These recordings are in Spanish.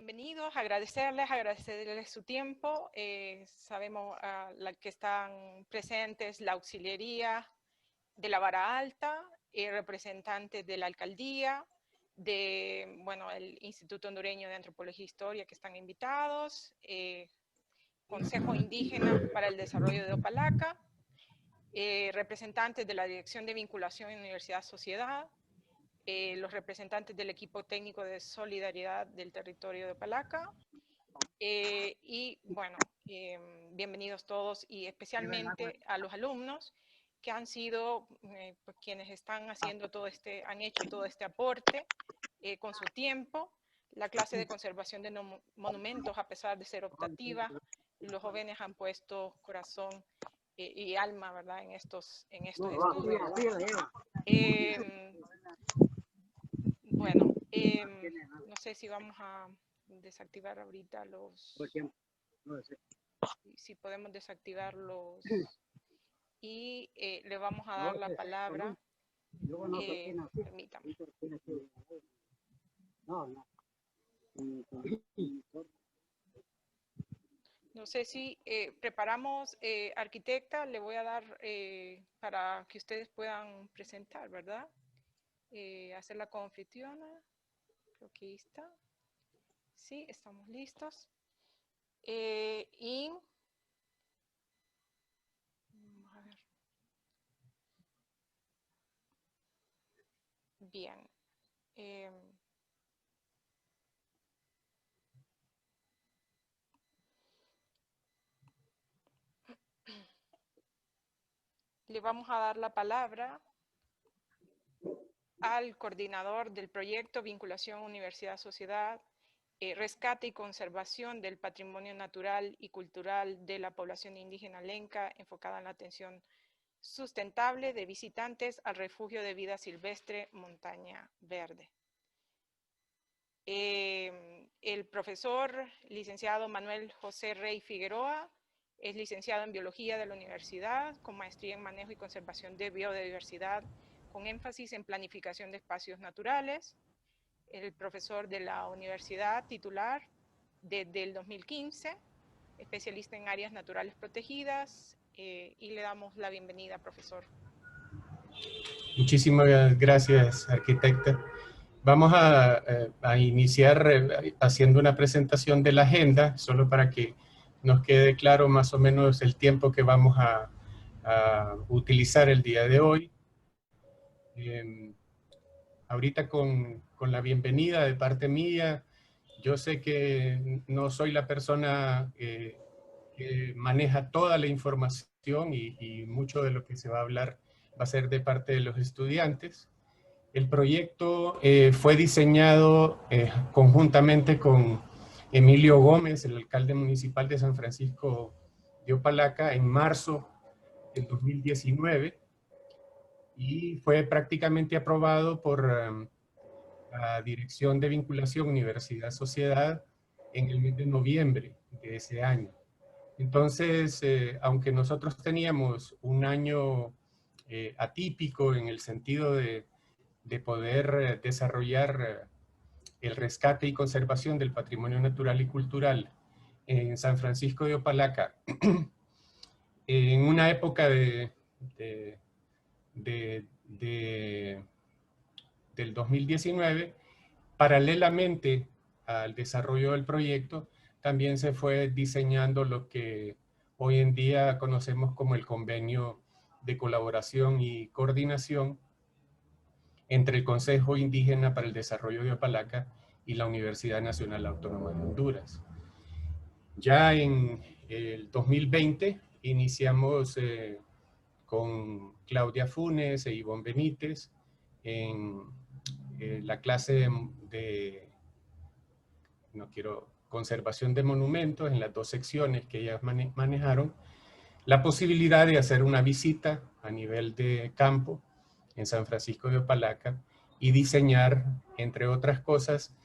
Bienvenidos, agradecerles su tiempo. Sabemos que están presentes la auxiliaría de la Vara Alta, representantes de la alcaldía, el Instituto Hondureño de Antropología e Historia que están invitados, Consejo Indígena para el Desarrollo de Opalaca, representantes de la Dirección de Vinculación en Universidad-Sociedad, los representantes del equipo técnico de solidaridad del territorio de Opalaca, bienvenidos todos y especialmente a los alumnos que han sido quienes están haciendo han hecho todo este aporte con su tiempo. La clase de conservación de monumentos, a pesar de ser optativa, los jóvenes han puesto corazón y alma, ¿verdad?, en estos estudios. No sé si vamos a desactivar ahorita si podemos desactivarlos, y le vamos a dar la palabra. Permítame. No sé si preparamos, arquitecta, le voy a dar para que ustedes puedan presentar, ¿verdad? Hacer la coanfitriona. Creo que ahí está. Sí, estamos listos. Vamos a ver. Bien. Le vamos a dar la palabra al coordinador del proyecto Vinculación Universidad-Sociedad, Rescate y Conservación del Patrimonio Natural y Cultural de la Población Indígena Lenca, enfocada en la atención sustentable de visitantes al refugio de vida silvestre Montaña Verde. El profesor licenciado Manuel José Rey Figueroa es licenciado en Biología de la Universidad, con maestría en Manejo y Conservación de Biodiversidad, con énfasis en Planificación de Espacios Naturales. El profesor de la universidad titular desde el 2015, especialista en áreas naturales protegidas, y le damos la bienvenida, profesor. Muchísimas gracias, arquitecta. Vamos a iniciar haciendo una presentación de la agenda, solo para que nos quede claro más o menos el tiempo que vamos a utilizar el día de hoy. Ahorita con la bienvenida de parte mía, yo sé que no soy la persona que maneja toda la información y mucho de lo que se va a hablar va a ser de parte de los estudiantes. El proyecto fue diseñado conjuntamente con Emilio Gómez, el alcalde municipal de San Francisco de Opalaca, en marzo del 2019, y fue prácticamente aprobado por la Dirección de Vinculación Universidad-Sociedad en el mes de noviembre de ese año. Entonces, aunque nosotros teníamos un año atípico en el sentido de poder desarrollar el rescate y conservación del patrimonio natural y cultural en San Francisco de Opalaca, en una época del 2019, paralelamente al desarrollo del proyecto, también se fue diseñando lo que hoy en día conocemos como el Convenio de Colaboración y Coordinación entre el Consejo Indígena para el Desarrollo de Opalaca y la Universidad Nacional Autónoma de Honduras. Ya en el 2020 iniciamos con Claudia Funes e Ivonne Benítez en la clase de conservación de monumentos, en las dos secciones que ellas manejaron, la posibilidad de hacer una visita a nivel de campo en San Francisco de Opalaca y diseñar, entre otras cosas,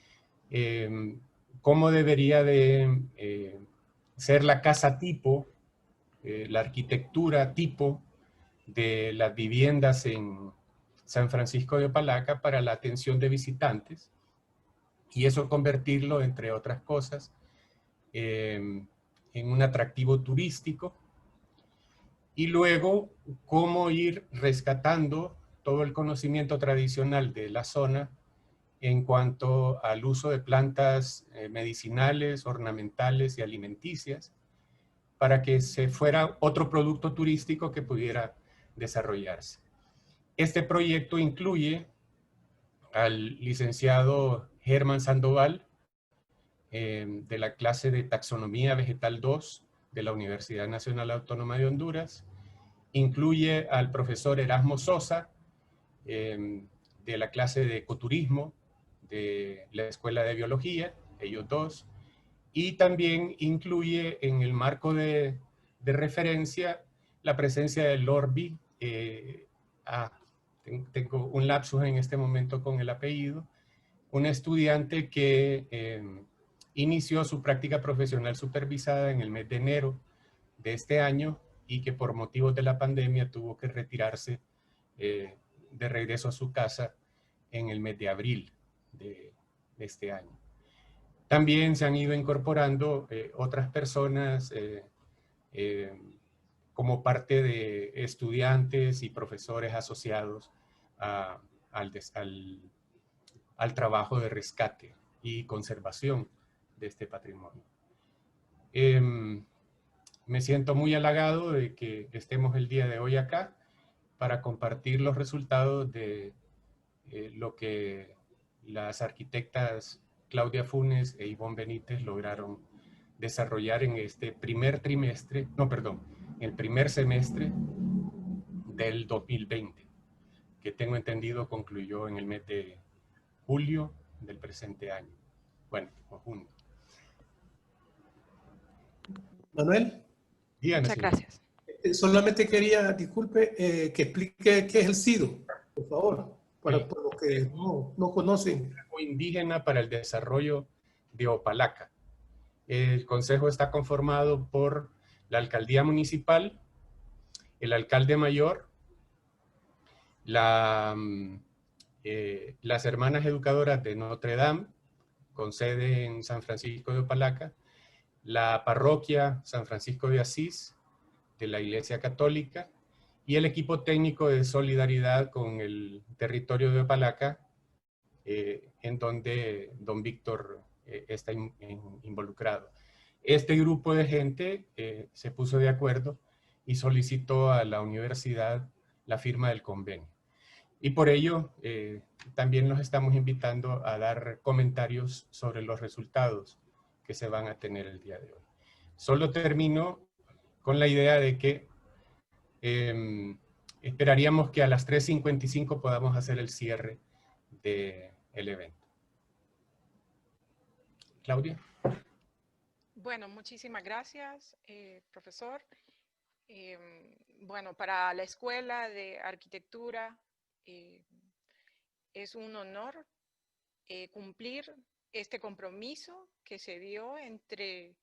cómo debería de ser la casa tipo, la arquitectura tipo de las viviendas en San Francisco de Opalaca para la atención de visitantes, y eso convertirlo, entre otras cosas, en un atractivo turístico, y luego cómo ir rescatando todo el conocimiento tradicional de la zona en cuanto al uso de plantas medicinales, ornamentales y alimenticias, para que se fuera otro producto turístico que pudiera desarrollarse. Este proyecto incluye al licenciado Germán Sandoval, de la clase de Taxonomía Vegetal 2 de la Universidad Nacional Autónoma de Honduras. Incluye al profesor Erasmo Sosa, de la clase de Ecoturismo de la Escuela de Biología, ellos dos. Y también incluye en el marco de referencia la presencia del Lorbi. Tengo un lapsus en este momento con el apellido. Un estudiante que inició su práctica profesional supervisada en el mes de enero de este año y que por motivos de la pandemia tuvo que retirarse de regreso a su casa en el mes de abril de este año. También se han ido incorporando otras personas como parte de estudiantes y profesores asociados al trabajo de rescate y conservación de este patrimonio. Me siento muy halagado de que estemos el día de hoy acá para compartir los resultados de lo que las arquitectas Claudia Funes e Ivonne Benítez lograron desarrollar en este primer semestre del 2020, que tengo entendido concluyó en el mes de julio del presente año. Bueno, o junio. Manuel. Díganos, muchas gracias. Solamente quería, disculpe, que explique qué es el CIDO, por favor, para los que no conocen. Indígena para el Desarrollo de Opalaca. El consejo está conformado por la alcaldía municipal, el alcalde mayor, las hermanas educadoras de Notre Dame, con sede en San Francisco de Opalaca, la parroquia San Francisco de Asís, de la Iglesia Católica, y el equipo técnico de solidaridad con el territorio de Opalaca, en donde don Víctor está involucrado. Este grupo de gente se puso de acuerdo y solicitó a la universidad la firma del convenio. Y por ello también los estamos invitando a dar comentarios sobre los resultados que se van a tener el día de hoy. Solo termino con la idea de que esperaríamos que a las 3:55 podamos hacer el cierre del evento. Claudia. Bueno, muchísimas gracias, profesor. Bueno, para la Escuela de Arquitectura es un honor cumplir este compromiso que se dio entre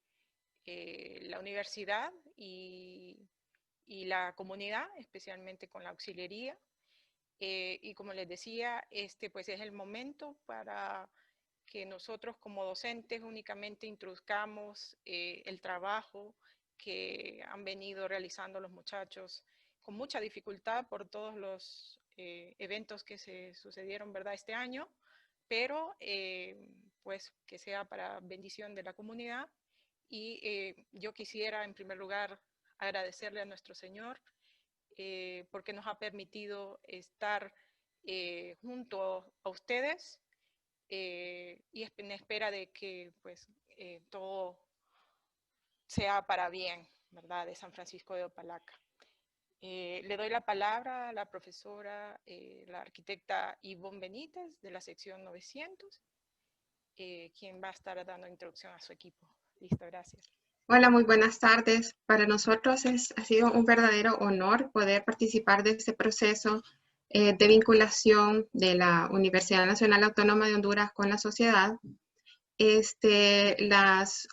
la universidad y la comunidad, especialmente con la auxiliaría. Y como les decía, pues es el momento para que nosotros como docentes únicamente introduzcamos el trabajo que han venido realizando los muchachos con mucha dificultad por todos los eventos que se sucedieron, ¿verdad?, este año, pero pues que sea para bendición de la comunidad. Y yo quisiera en primer lugar agradecerle a nuestro Señor porque nos ha permitido estar junto a ustedes y en espera de que pues todo sea para bien, ¿verdad?, de San Francisco de Opalaca. Le doy la palabra a la profesora, la arquitecta Ivonne Benítez, de la sección 900, quien va a estar dando introducción a su equipo. Listo, gracias. Hola, muy buenas tardes. Para nosotros ha sido un verdadero honor poder participar de este proceso de vinculación de la Universidad Nacional Autónoma de Honduras con la sociedad.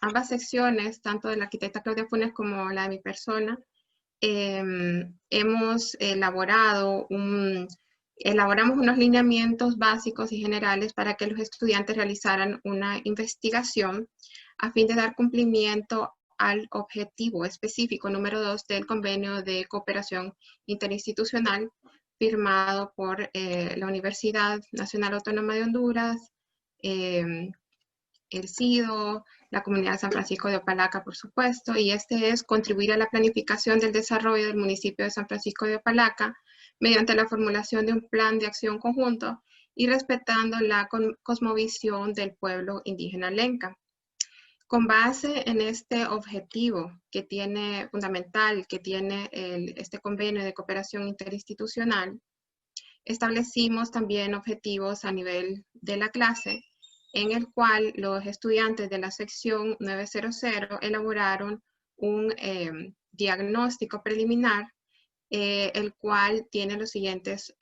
Ambas secciones, tanto de la arquitecta Claudia Funes como la de mi persona, hemos elaborado un elaboramos unos lineamientos básicos y generales para que los estudiantes realizaran una investigación a fin de dar cumplimiento al objetivo específico número 2 del Convenio de Cooperación Interinstitucional firmado por la Universidad Nacional Autónoma de Honduras, el SIDO, la Comunidad de San Francisco de Opalaca, por supuesto, y este es contribuir a la planificación del desarrollo del municipio de San Francisco de Opalaca mediante la formulación de un plan de acción conjunto y respetando la cosmovisión del pueblo indígena lenca. Con base en este objetivo que tiene fundamental, que tiene este convenio de cooperación interinstitucional, establecimos también objetivos a nivel de la clase, en el cual los estudiantes de la sección 900 elaboraron un diagnóstico preliminar, el cual tiene los siguientes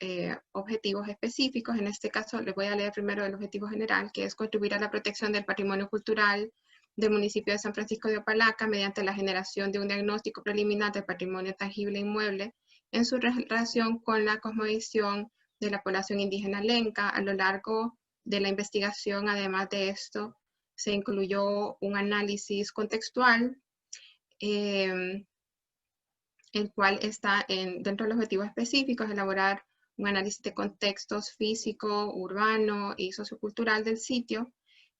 objetivos específicos. En este caso, les voy a leer primero el objetivo general, que es contribuir a la protección del patrimonio cultural del municipio de San Francisco de Opalaca mediante la generación de un diagnóstico preliminar del patrimonio tangible e inmueble en su relación con la cosmovisión de la población indígena lenca. A lo largo de la investigación, además de esto, se incluyó un análisis contextual, el cual está dentro de los objetivos específicos, elaborar un análisis de contextos físico, urbano y sociocultural del sitio,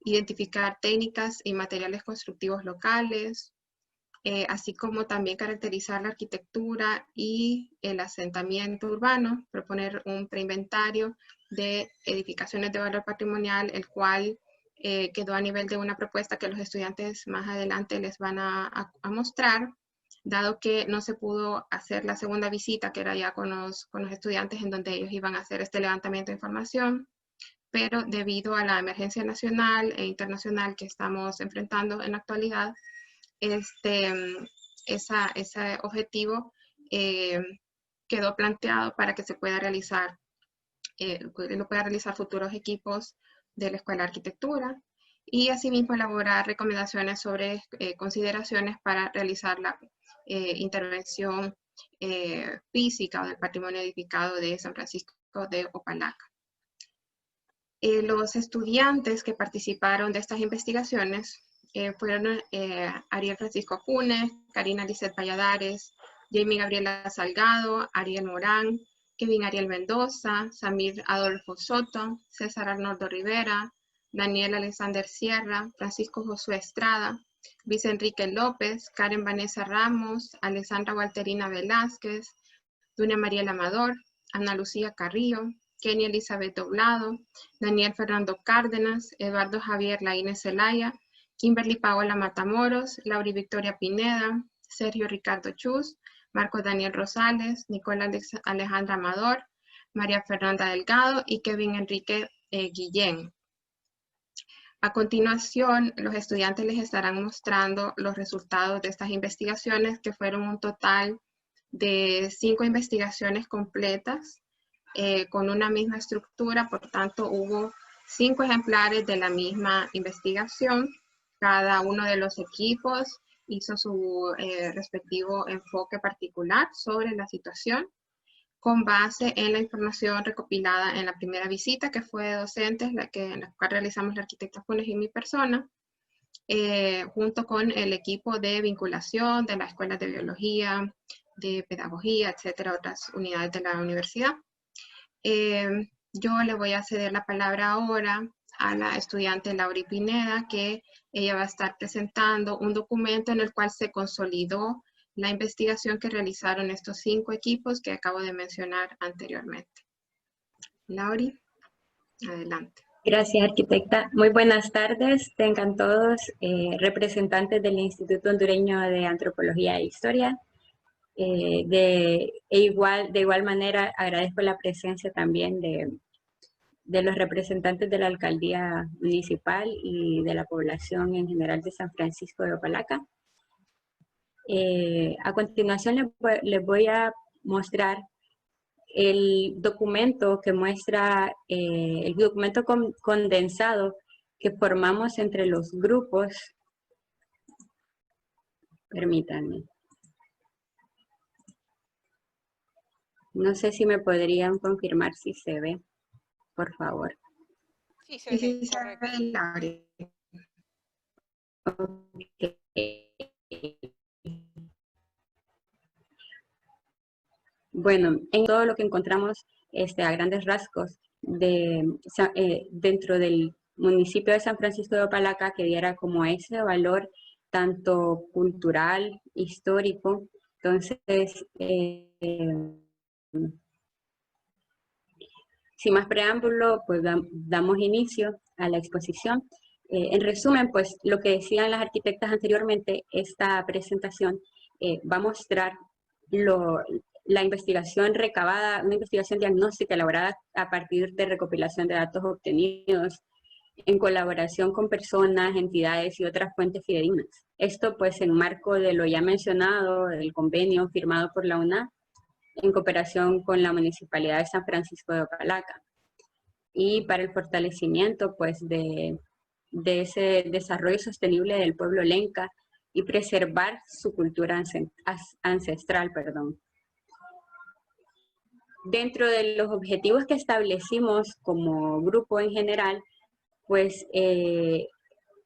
identificar técnicas y materiales constructivos locales, así como también caracterizar la arquitectura y el asentamiento urbano, proponer un preinventario de edificaciones de valor patrimonial, el cual quedó a nivel de una propuesta que los estudiantes más adelante les van a mostrar, dado que no se pudo hacer la segunda visita, que era ya con los estudiantes, en donde ellos iban a hacer este levantamiento de información, pero debido a la emergencia nacional e internacional que estamos enfrentando en la actualidad, ese objetivo quedó planteado para que se pueda realizar, lo puedan realizar futuros equipos de la Escuela de Arquitectura, y asimismo elaborar recomendaciones sobre consideraciones para realizar la intervención física o del patrimonio edificado de San Francisco de Opalaca. Los estudiantes que participaron de estas investigaciones fueron Ariel Francisco Acunes, Karina Lizeth Valladares, Jamie Gabriela Salgado, Ariel Morán, Kevin Ariel Mendoza, Samir Adolfo Soto, César Arnoldo Rivera, Daniel Alexander Sierra, Francisco Josué Estrada, Luis Enrique López, Karen Vanessa Ramos, Alessandra Walterina Velázquez, Dunia Mariela Amador, Ana Lucía Carrillo, Kenia Elizabeth Doblado, Daniel Fernando Cárdenas, Eduardo Javier Laínez Zelaya, Kimberly Paola Matamoros, Lauri Victoria Pineda, Sergio Ricardo Chus, Marco Daniel Rosales, Nicola Alejandra Amador, María Fernanda Delgado y Kevin Enrique Guillén. A continuación, los estudiantes les estarán mostrando los resultados de estas investigaciones, que fueron un total de 5 investigaciones completas, con una misma estructura. Por tanto, hubo 5 ejemplares de la misma investigación. Cada uno de los equipos hizo su respectivo enfoque particular sobre la situación, con base en la información recopilada en la primera visita, que fue de docentes, en la cual realizamos la arquitecta Funes y mi persona, junto con el equipo de vinculación de las escuelas de biología, de pedagogía, etcétera, otras unidades de la universidad. Yo le voy a ceder la palabra ahora a la estudiante Lauri Pineda, que ella va a estar presentando un documento en el cual se consolidó la investigación que realizaron estos 5 equipos que acabo de mencionar anteriormente. Lauri, adelante. Gracias, arquitecta. Muy buenas tardes, tengan todos representantes del Instituto Hondureño de Antropología e Historia. De igual manera, agradezco la presencia también de los representantes de la Alcaldía Municipal y de la población en general de San Francisco de Opalaca. A continuación les voy a mostrar el documento que muestra, el documento condensado que formamos entre los grupos. Permítanme. No sé si me podrían confirmar si se ve, por favor. Sí, se Y ve, si se correcto. ve, Laura. Ok. Bueno, en todo lo que encontramos a grandes rasgos dentro del municipio de San Francisco de Opalaca, que diera como ese valor tanto cultural, histórico. Entonces, sin más preámbulo, pues damos inicio a la exposición. En resumen, pues lo que decían las arquitectas anteriormente, esta presentación va a mostrar la investigación recabada, una investigación diagnóstica elaborada a partir de recopilación de datos obtenidos en colaboración con personas, entidades y otras fuentes fidedignas. Esto pues en marco de lo ya mencionado, del convenio firmado por la UNA en cooperación con la Municipalidad de San Francisco de Opalaca y para el fortalecimiento pues de ese desarrollo sostenible del pueblo lenca y preservar su cultura ancestral. Dentro de los objetivos que establecimos como grupo en general, pues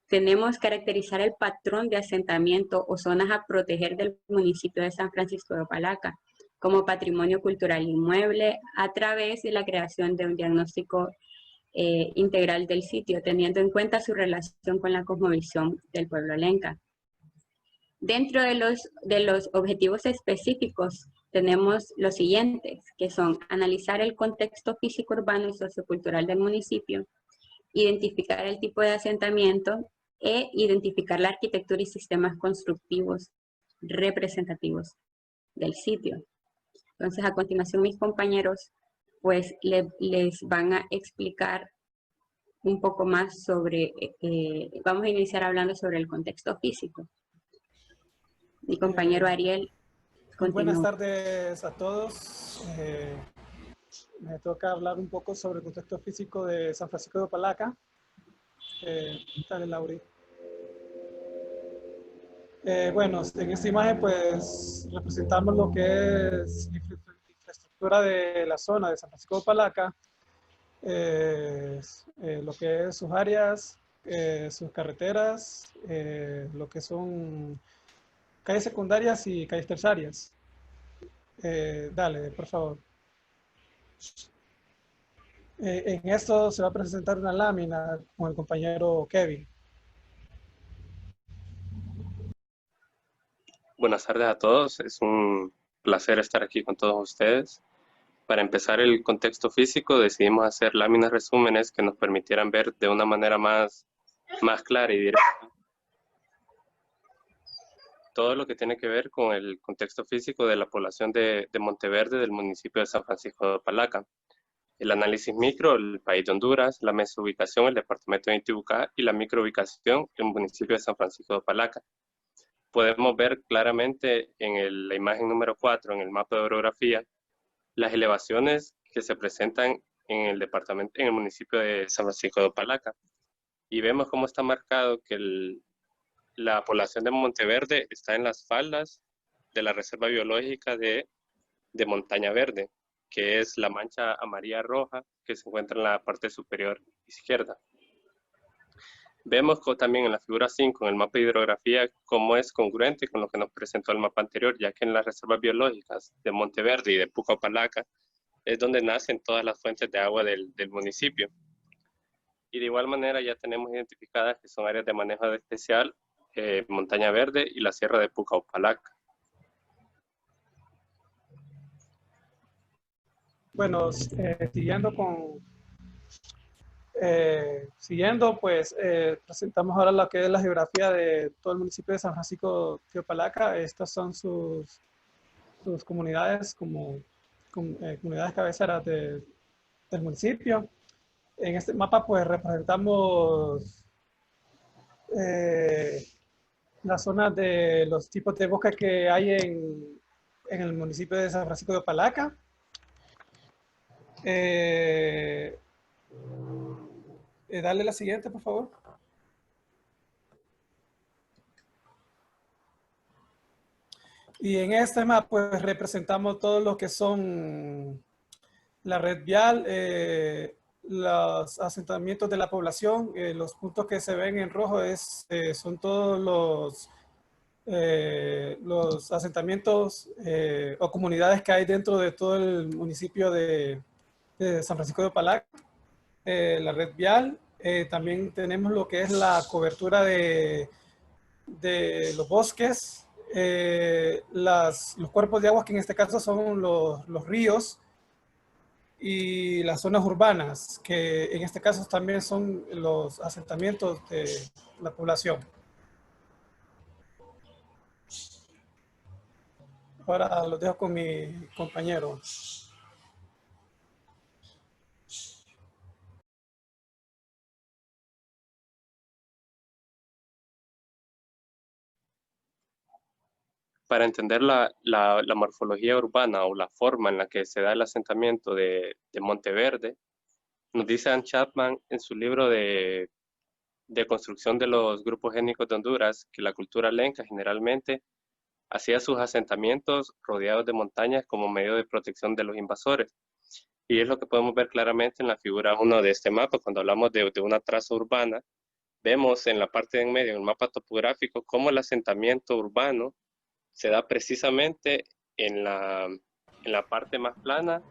tenemos caracterizar el patrón de asentamiento o zonas a proteger del municipio de San Francisco de Opalaca como patrimonio cultural inmueble a través de la creación de un diagnóstico integral del sitio, teniendo en cuenta su relación con la cosmovisión del pueblo lenca. Dentro de los objetivos específicos tenemos los siguientes, que son analizar el contexto físico urbano y sociocultural del municipio, identificar el tipo de asentamiento e identificar la arquitectura y sistemas constructivos representativos del sitio. Entonces, a continuación, mis compañeros pues les van a explicar un poco más sobre, vamos a iniciar hablando sobre el contexto físico. Mi compañero Ariel continúa. Buenas tardes a todos. Me toca hablar un poco sobre el contexto físico de San Francisco de Opalaca. Dale, Lauri. Bueno, en esta imagen pues representamos lo que es la infraestructura de la zona de San Francisco de Opalaca, lo que es sus áreas, sus carreteras, lo que son calles secundarias y calles terciarias. Dale, por favor. En esto se va a presentar una lámina con el compañero Kevin. Buenas tardes a todos, es un placer estar aquí con todos ustedes. Para empezar el contexto físico decidimos hacer láminas resúmenes que nos permitieran ver de una manera más clara y directa todo lo que tiene que ver con el contexto físico de la población de Monteverde del municipio de San Francisco de Opalaca. El análisis micro, el país de Honduras, la mesoubicación, el departamento de Intibucá y la microubicación, el municipio de San Francisco de Opalaca. Podemos ver claramente en la imagen número 4, en el mapa de orografía, las elevaciones que se presentan en el departamento, en el municipio de San Francisco de Opalaca. Y vemos cómo está marcado que la población de Monteverde está en las faldas de la Reserva Biológica de Montaña Verde, que es la mancha amarilla roja que se encuentra en la parte superior izquierda. Vemos también en la figura 5, en el mapa de hidrografía, cómo es congruente con lo que nos presentó el mapa anterior, ya que en las reservas biológicas de Monteverde y de Pucallpa Opalaca es donde nacen todas las fuentes de agua del municipio. Y de igual manera ya tenemos identificadas que son áreas de manejo especial, Montaña Verde y la Sierra de Pucallpa Opalaca. Bueno, siguiendo, pues presentamos ahora lo que es la geografía de todo el municipio de San Francisco de Opalaca. Estas son sus comunidades comunidades cabeceras del municipio. En este mapa pues representamos las zonas de los tipos de bosques que hay en el municipio de San Francisco de Opalaca. Dale la siguiente, por favor. Y en este mapa pues representamos todo lo que son la red vial, los asentamientos de la población. Los puntos que se ven en rojo son todos los asentamientos o comunidades que hay dentro de todo el municipio de San Francisco de Opalaca. La red vial, también tenemos lo que es la cobertura de los bosques, los cuerpos de agua, que en este caso son los ríos, y las zonas urbanas, que en este caso también son los asentamientos de la población. Ahora los dejo con mi compañero. Para entender la morfología urbana o la forma en la que se da el asentamiento de Monteverde, nos dice Ann Chapman en su libro de construcción de los grupos étnicos de Honduras que la cultura lenca generalmente hacía sus asentamientos rodeados de montañas como medio de protección de los invasores. Y es lo que podemos ver claramente en la figura 1 de este mapa. Cuando hablamos de una traza urbana, vemos en la parte de en medio, en el mapa topográfico, cómo el asentamiento urbano se da precisamente en la parte más plana,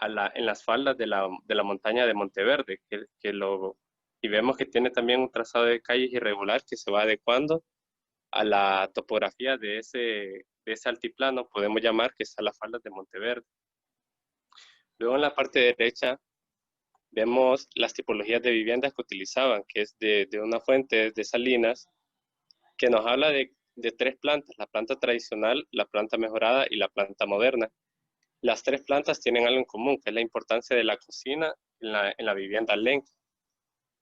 en las faldas de la montaña de Monteverde, y vemos que tiene también un trazado de calles irregular que se va adecuando a la topografía de ese altiplano, podemos llamar que está las faldas de Monteverde. Luego en la parte derecha vemos las tipologías de viviendas que utilizaban, que es de una fuente de Salinas, que nos habla de 3 plantas, la planta tradicional, la planta mejorada y la planta moderna. Las 3 plantas tienen algo en común, que es la importancia de la cocina en la vivienda lenca,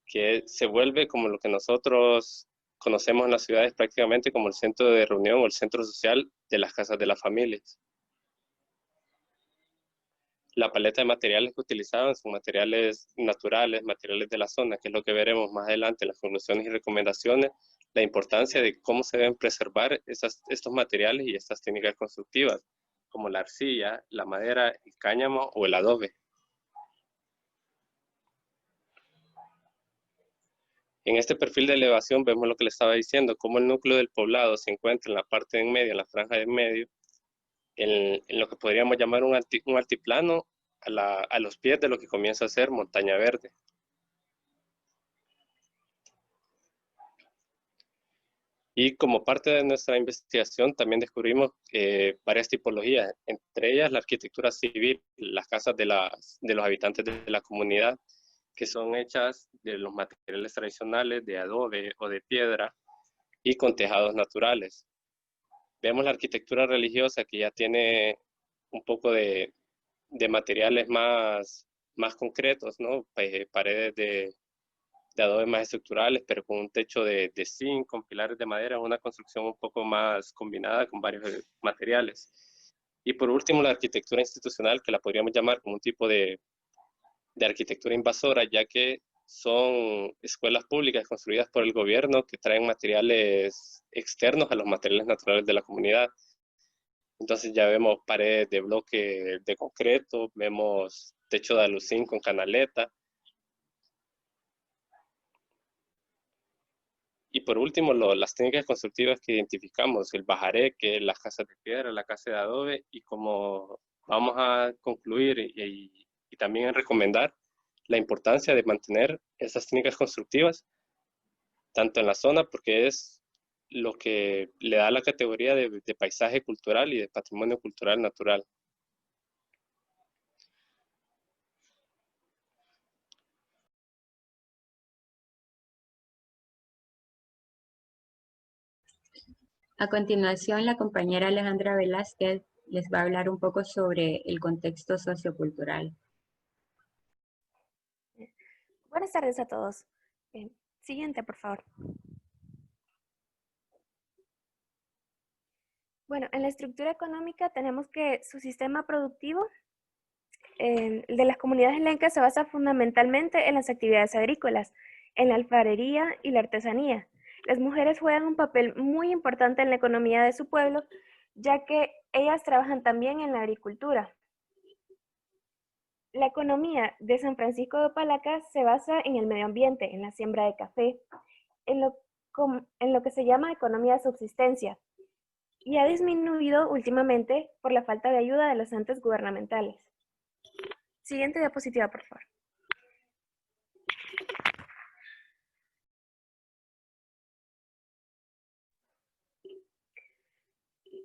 que se vuelve como lo que nosotros conocemos en las ciudades prácticamente como el centro de reunión o el centro social de las casas de las familias. La paleta de materiales que utilizaban son materiales naturales, materiales de la zona, que es lo que veremos más adelante en las conclusiones y recomendaciones, la importancia de cómo se deben preservar estos materiales y estas técnicas constructivas, como la arcilla, la madera, el cáñamo o el adobe. En este perfil de elevación vemos lo que les estaba diciendo, cómo el núcleo del poblado se encuentra en la parte de en medio, en la franja de en medio, en lo que podríamos llamar un altiplano a los pies de lo que comienza a ser Montaña Verde. Y como parte de nuestra investigación también descubrimos varias tipologías, entre ellas la arquitectura civil, las casas de los habitantes de la comunidad, que son hechas de los materiales tradicionales, de adobe o de piedra, y con tejados naturales. Vemos la arquitectura religiosa, que ya tiene un poco de materiales más concretos, ¿no? Paredes de adobe más estructurales, pero con un techo de zinc, con pilares de madera, una construcción un poco más combinada con varios materiales. Y por último, la arquitectura institucional, que la podríamos llamar como un tipo de arquitectura invasora, ya que son escuelas públicas construidas por el gobierno que traen materiales externos a los materiales naturales de la comunidad. Entonces ya vemos paredes de bloque de concreto, vemos techo de alucín con canaleta. Y por último, las técnicas constructivas que identificamos, el bajareque, las casas de piedra, la casa de adobe, y como vamos a concluir y también recomendar la importancia de mantener esas técnicas constructivas, tanto en la zona, porque es lo que le da la categoría de paisaje cultural y de patrimonio cultural natural. A continuación, la compañera Alejandra Velázquez les va a hablar un poco sobre el contexto sociocultural. Buenas tardes a todos. Siguiente, por favor. Bueno, en la estructura económica tenemos que su sistema productivo el de las comunidades lencas se basa fundamentalmente en las actividades agrícolas, en la alfarería y la artesanía. Las mujeres juegan un papel muy importante en la economía de su pueblo ya que ellas trabajan también en la agricultura. La economía de San Francisco de Opalaca se basa en el medio ambiente, en la siembra de café, en lo que se llama economía de subsistencia, y ha disminuido últimamente por la falta de ayuda de los entes gubernamentales. Siguiente diapositiva, por favor.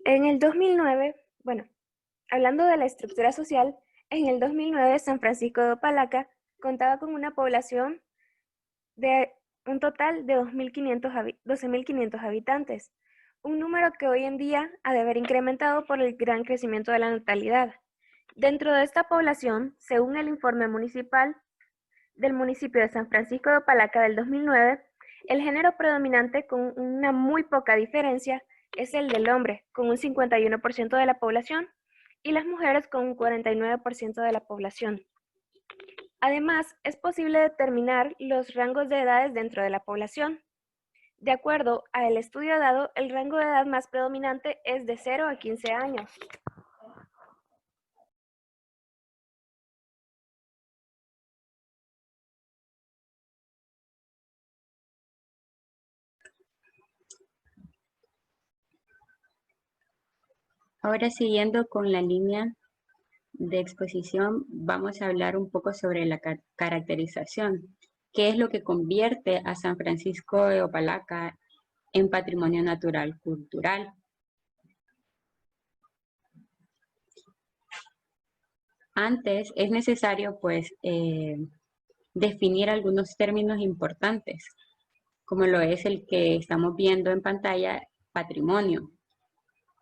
En el 2009, bueno, hablando de la estructura social, en el 2009 San Francisco de Opalaca contaba con una población de un total de 12.500 habitantes, un número que hoy en día ha de haber incrementado por el gran crecimiento de la natalidad. Dentro de esta población, según el informe municipal del municipio de San Francisco de Opalaca del 2009, el género predominante con una muy poca diferencia es el del hombre, con un 51% de la población, y las mujeres con un 49% de la población. Además, es posible determinar los rangos de edades dentro de la población. De acuerdo al estudio dado, el rango de edad más predominante es de 0 a 15 años. Ahora, siguiendo con la línea de exposición, vamos a hablar un poco sobre la caracterización. ¿Qué es lo que convierte a San Francisco de Opalaca en patrimonio natural cultural? Antes es necesario, pues, definir algunos términos importantes, como lo es el que estamos viendo en pantalla, patrimonio.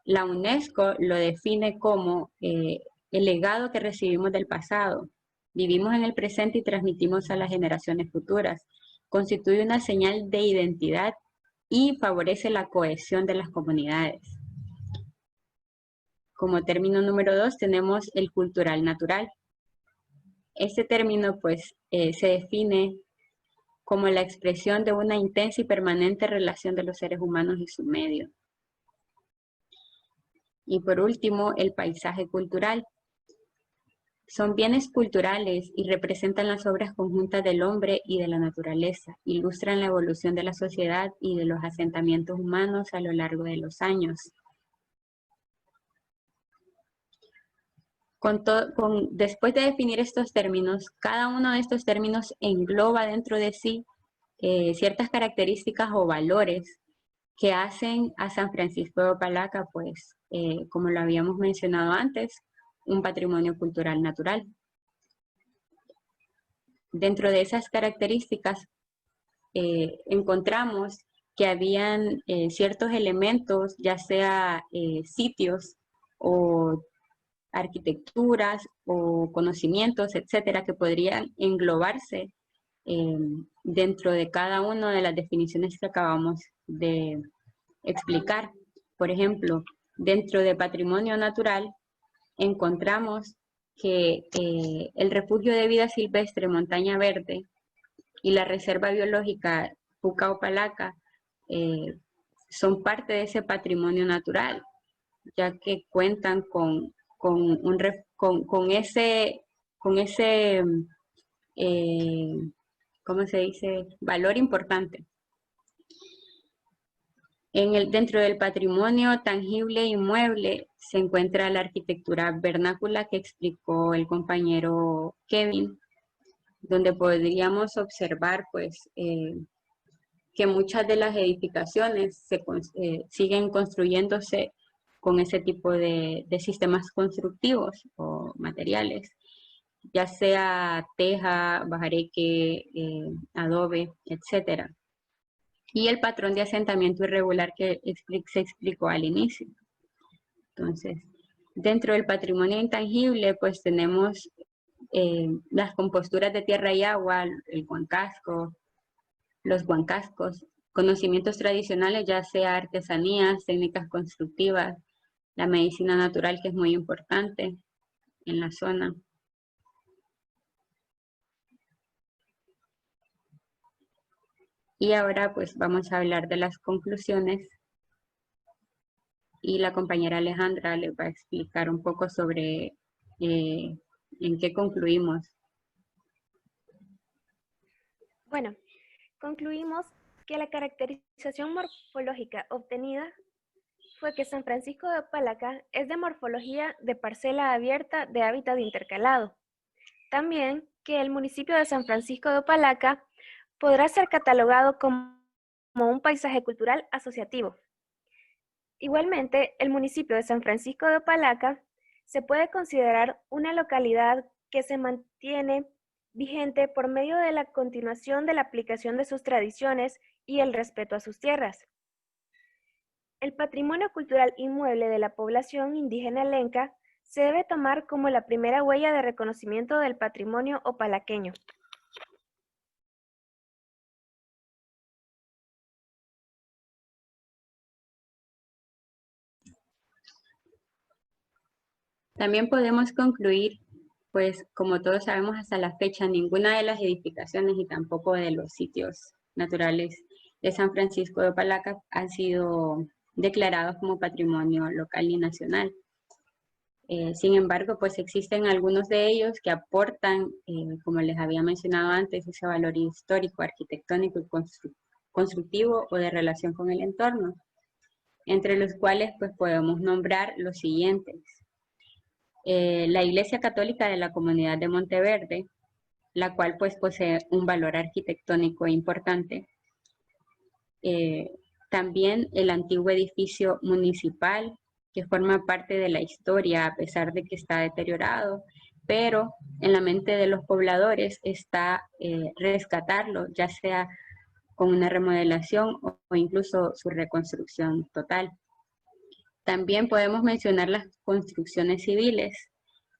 La UNESCO lo define como el legado que recibimos del pasado. Vivimos en el presente y transmitimos a las generaciones futuras. Constituye una señal de identidad y favorece la cohesión de las comunidades. Como término número 2 tenemos el cultural natural. Este término pues se define como la expresión de una intensa y permanente relación de los seres humanos y su medio. Y por último, el paisaje cultural. Son bienes culturales y representan las obras conjuntas del hombre y de la naturaleza. Ilustran la evolución de la sociedad y de los asentamientos humanos a lo largo de los años. Después de definir estos términos, cada uno de estos términos engloba dentro de sí ciertas características o valores que hacen a San Francisco de Opalaca, pues, como lo habíamos mencionado antes, un patrimonio cultural natural. Dentro de esas características encontramos que habían ciertos elementos, ya sea sitios o arquitecturas o conocimientos, etcétera, que podrían englobarse dentro de cada una de las definiciones que acabamos de explicar. Por ejemplo, dentro de patrimonio natural encontramos que el refugio de vida silvestre Montaña Verde y la reserva biológica Pucallpa-Opalaca son parte de ese patrimonio natural, ya que cuentan con ese ¿cómo se dice? Valor importante. Dentro del patrimonio tangible e inmueble se encuentra la arquitectura vernácula que explicó el compañero Kevin, donde podríamos observar pues, que muchas de las edificaciones siguen construyéndose con ese tipo de sistemas constructivos o materiales, ya sea teja, bajareque, adobe, etcétera. Y el patrón de asentamiento irregular que se explicó al inicio. Entonces, dentro del patrimonio intangible, pues tenemos las composturas de tierra y agua, el huancasco, los huancascos, conocimientos tradicionales, ya sea artesanías, técnicas constructivas, la medicina natural, que es muy importante en la zona. Y ahora pues vamos a hablar de las conclusiones. y la compañera Alejandra les va a explicar un poco sobre en qué concluimos. Bueno, concluimos que la caracterización morfológica obtenida fue que San Francisco de Opalaca es de morfología de parcela abierta de hábitat intercalado. También que el municipio de San Francisco de Opalaca podrá ser catalogado como un paisaje cultural asociativo. Igualmente, el municipio de San Francisco de Opalaca se puede considerar una localidad que se mantiene vigente por medio de la continuación de la aplicación de sus tradiciones y el respeto a sus tierras. El patrimonio cultural inmueble de la población indígena lenca se debe tomar como la primera huella de reconocimiento del patrimonio opalaqueño. También podemos concluir, pues como todos sabemos hasta la fecha, ninguna de las edificaciones y tampoco de los sitios naturales de San Francisco de Opalaca han sido declarados como patrimonio local y nacional. Sin embargo, pues existen algunos de ellos que aportan, como les había mencionado antes, ese valor histórico, arquitectónico y constructivo o de relación con el entorno, entre los cuales pues podemos nombrar los siguientes. La Iglesia Católica de la Comunidad de Monteverde, la cual pues posee un valor arquitectónico importante. También el antiguo edificio municipal, que forma parte de la historia a pesar de que está deteriorado, pero en la mente de los pobladores está rescatarlo, ya sea con una remodelación o incluso su reconstrucción total. También podemos mencionar las construcciones civiles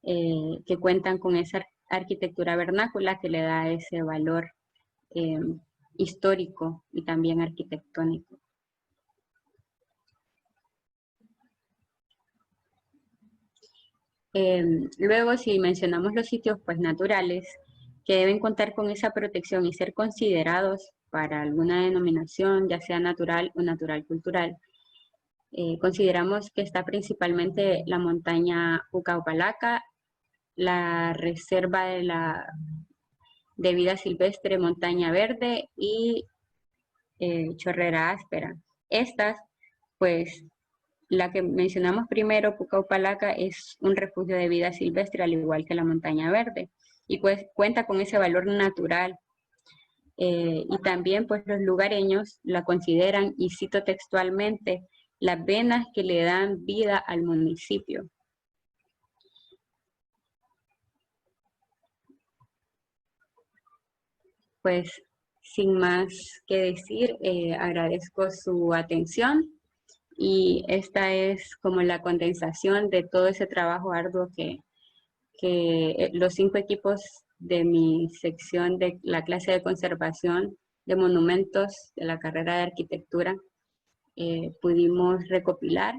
que cuentan con esa arquitectura vernácula que le da ese valor histórico y también arquitectónico. Luego, si mencionamos los sitios pues, naturales, que deben contar con esa protección y ser considerados para alguna denominación, ya sea natural o natural cultural, consideramos que está principalmente la montaña Ucaucalaca, la reserva de vida silvestre Montaña Verde y Chorrera Áspera. Estas, pues, la que mencionamos primero, Pucallpa, es un refugio de vida silvestre, al igual que la Montaña Verde, y pues cuenta con ese valor natural. Y también, pues, los lugareños la consideran, y cito textualmente, las venas que le dan vida al municipio. Pues, sin más que decir, agradezco su atención. Y esta es como la condensación de todo ese trabajo arduo que los 5 equipos de mi sección de la clase de conservación de monumentos de la carrera de arquitectura pudimos recopilar.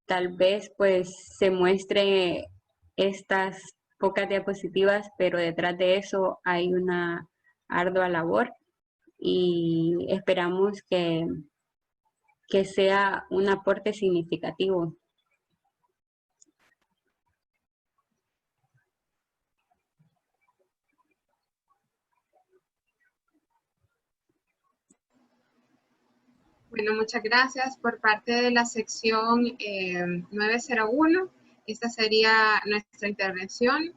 Tal vez pues se muestre estas pocas diapositivas, pero detrás de eso hay una ardua labor y esperamos que sea un aporte significativo. Bueno, muchas gracias por parte de la sección 901. Esta sería nuestra intervención.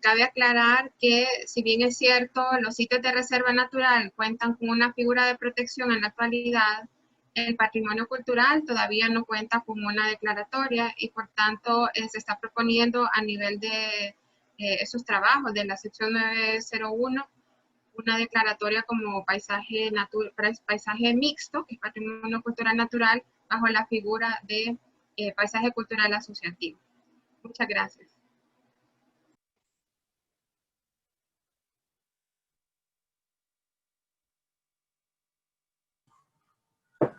Cabe aclarar que, si bien es cierto, los sitios de reserva natural cuentan con una figura de protección en la actualidad, el patrimonio cultural todavía no cuenta con una declaratoria y, por tanto, se está proponiendo a nivel de esos trabajos de la sección 901 una declaratoria como paisaje mixto, que es patrimonio cultural natural, bajo la figura de paisaje cultural asociativo. Muchas gracias.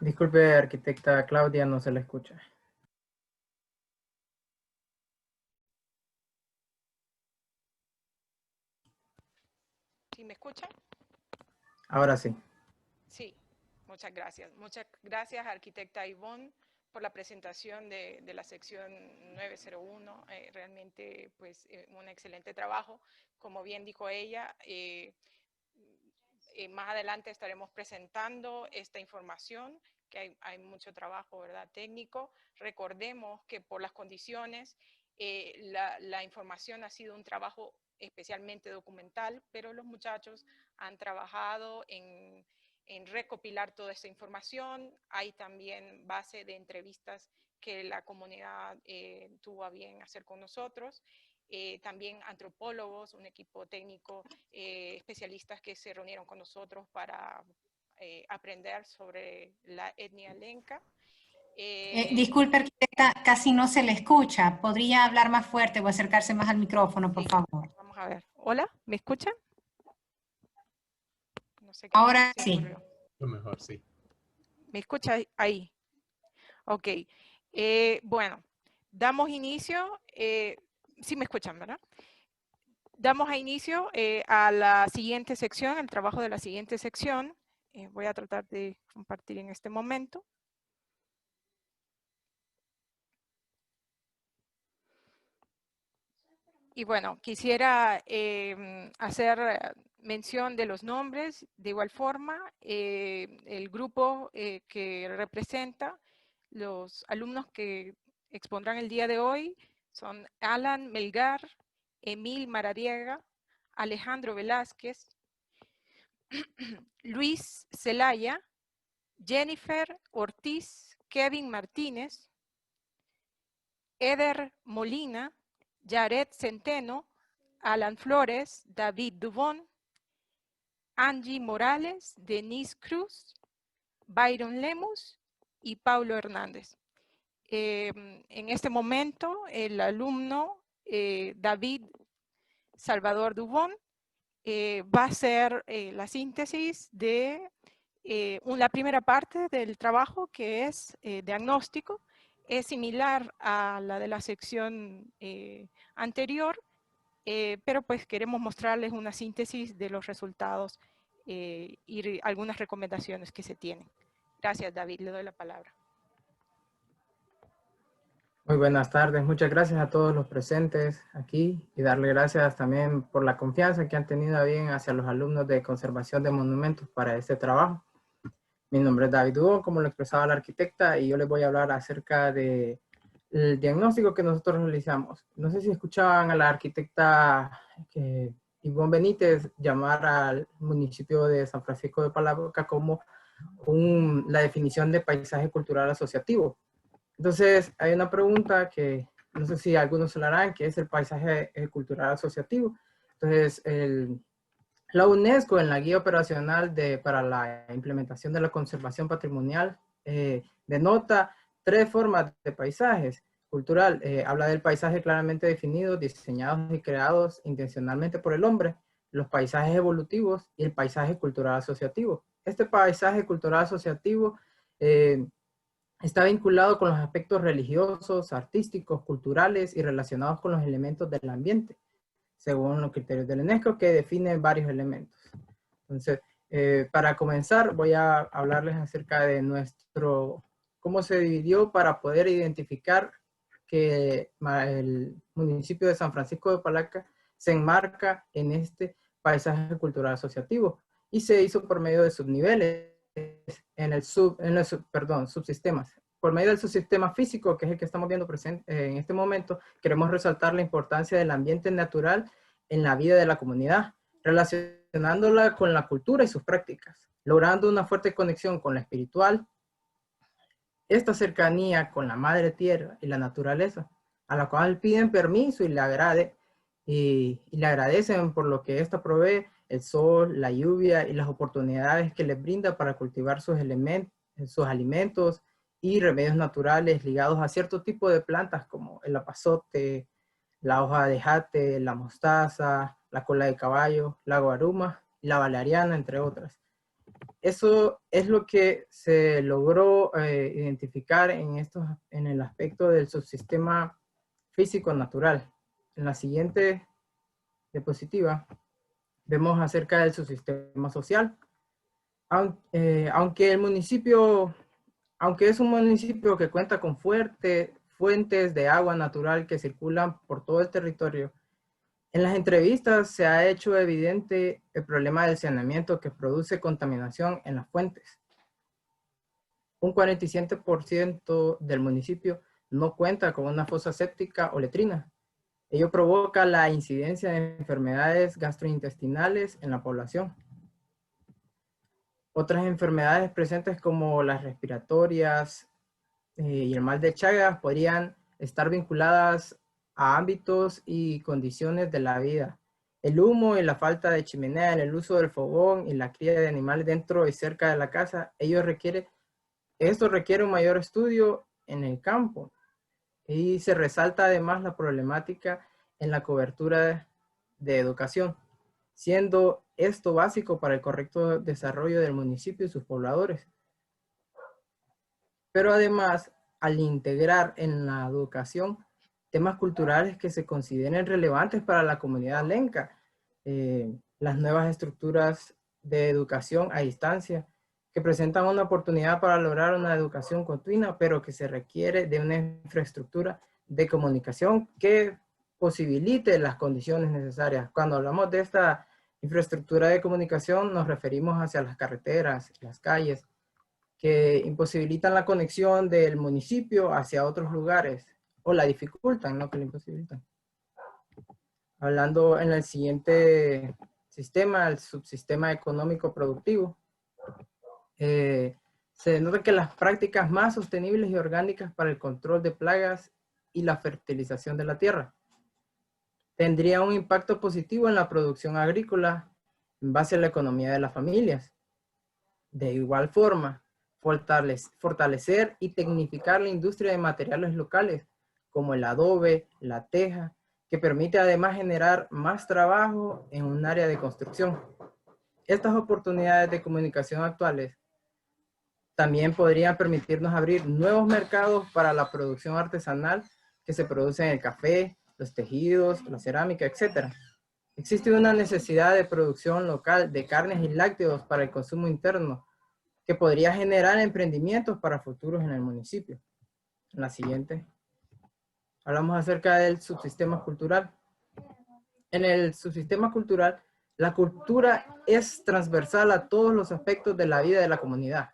Disculpe, arquitecta Claudia, no se la escucha. ¿Sí me escuchan? Ahora sí. Sí, muchas gracias. Muchas gracias, arquitecta Ivonne, la presentación de la sección 901. Realmente, pues, un excelente trabajo. Como bien dijo ella, más adelante estaremos presentando esta información, que hay mucho trabajo, ¿verdad?, técnico. Recordemos que por las condiciones, la información ha sido un trabajo especialmente documental, pero los muchachos han trabajado en recopilar toda esta información. Hay también base de entrevistas que la comunidad tuvo a bien hacer con nosotros. También antropólogos, un equipo técnico, especialistas que se reunieron con nosotros para aprender sobre la etnia lenca. Disculpe, arquitecta, casi no se le escucha. ¿Podría hablar más fuerte o acercarse más al micrófono, por favor? Vamos a ver. Hola, ¿me escuchan? No sé qué Ahora sí. Lo mejor, sí. ¿Me escucha ahí? Ok. Bueno, damos inicio. Sí me escuchan, ¿verdad? Damos inicio a la siguiente sección, el trabajo de la siguiente sección. Voy a tratar de compartir en este momento. Y bueno, quisiera hacer mención de los nombres. De igual forma, el grupo que representa los alumnos que expondrán el día de hoy son Alan Melgar, Emil Maradiega, Alejandro Velázquez, Luis Zelaya, Jennifer Ortiz, Kevin Martínez, Eder Molina, Jared Centeno, Alan Flores, David Dubón, Angie Morales, Denise Cruz, Byron Lemus y Paulo Hernández. En este momento, el alumno David Salvador Dubón va a hacer la síntesis de la primera parte del trabajo, que es diagnóstico. Es similar a la de la sección anterior, pero pues queremos mostrarles una síntesis de los resultados y algunas recomendaciones que se tienen. Gracias, David, le doy la palabra. Muy buenas tardes, muchas gracias a todos los presentes aquí y darle gracias también por la confianza que han tenido a bien hacia los alumnos de conservación de monumentos para este trabajo. Mi nombre es David Dubón, como lo expresaba la arquitecta, y yo les voy a hablar acerca del diagnóstico que nosotros realizamos. No sé si escuchaban a la arquitecta Ivonne Benítez llamar al municipio de San Francisco de Palaca como la definición de paisaje cultural asociativo. Entonces, hay una pregunta que no sé si algunos se la harán, que es el paisaje cultural asociativo. Entonces, la UNESCO en la guía operacional para la implementación de la conservación patrimonial denota 3 formas de paisajes cultural. Habla del paisaje claramente definido, diseñados y creados intencionalmente por el hombre, los paisajes evolutivos y el paisaje cultural asociativo. Este paisaje cultural asociativo está vinculado con los aspectos religiosos, artísticos, culturales y relacionados con los elementos del ambiente, según los criterios del UNESCO, que definen varios elementos. Entonces, para comenzar, voy a hablarles acerca de cómo se dividió para poder identificar que el municipio de San Francisco de Palaca se enmarca en este paisaje cultural asociativo, y se hizo por medio de subniveles, subsistemas. Por medio del subsistema físico, que es el que estamos viendo en este momento, queremos resaltar la importancia del ambiente natural en la vida de la comunidad, relacionándola con la cultura y sus prácticas, logrando una fuerte conexión con la espiritual, esta cercanía con la madre tierra y la naturaleza, a la cual piden permiso y le agradecen por lo que ésta provee, el sol, la lluvia y las oportunidades que les brinda para cultivar sus alimentos y remedios naturales ligados a cierto tipo de plantas como el apazote, la hoja de jate, la mostaza, la cola de caballo, la guaruma y la valeriana, entre otras. Eso es lo que se logró identificar en el aspecto del subsistema físico natural. En la siguiente diapositiva vemos acerca del subsistema social. Aunque el municipio Aunque es un municipio que cuenta con fuentes de agua natural que circulan por todo el territorio, en las entrevistas se ha hecho evidente el problema del saneamiento que produce contaminación en las fuentes. Un 47% del municipio no cuenta con una fosa séptica o letrina. Ello provoca la incidencia de enfermedades gastrointestinales en la población. Otras enfermedades presentes como las respiratorias y el mal de Chagas podrían estar vinculadas a ámbitos y condiciones de la vida. El humo y la falta de chimenea en el uso del fogón y la cría de animales dentro y cerca de la casa, esto requiere un mayor estudio en el campo. Y se resalta además la problemática en la cobertura de educación, siendo esto básico para el correcto desarrollo del municipio y sus pobladores. Pero además, al integrar en la educación temas culturales que se consideren relevantes para la comunidad lenca, las nuevas estructuras de educación a distancia, que presentan una oportunidad para lograr una educación continua, pero que se requiere de una infraestructura de comunicación que posibilite las condiciones necesarias. Cuando hablamos de esta infraestructura de comunicación, nos referimos hacia las carreteras, las calles, que imposibilitan la conexión del municipio hacia otros lugares, o la dificultan, no que la imposibilitan. Hablando en el siguiente sistema, el subsistema económico productivo, se denota que las prácticas más sostenibles y orgánicas para el control de plagas y la fertilización de la tierra tendría un impacto positivo en la producción agrícola en base a la economía de las familias. De igual forma, fortalecer y tecnificar la industria de materiales locales, como el adobe, la teja, que permite además generar más trabajo en un área de construcción. Estas oportunidades de comunicación actuales también podrían permitirnos abrir nuevos mercados para la producción artesanal que se produce en el café, los tejidos, la cerámica, etc. Existe una necesidad de producción local de carnes y lácteos para el consumo interno que podría generar emprendimientos para futuros en el municipio. En la siguiente, hablamos acerca del subsistema cultural. En el subsistema cultural, la cultura es transversal a todos los aspectos de la vida de la comunidad,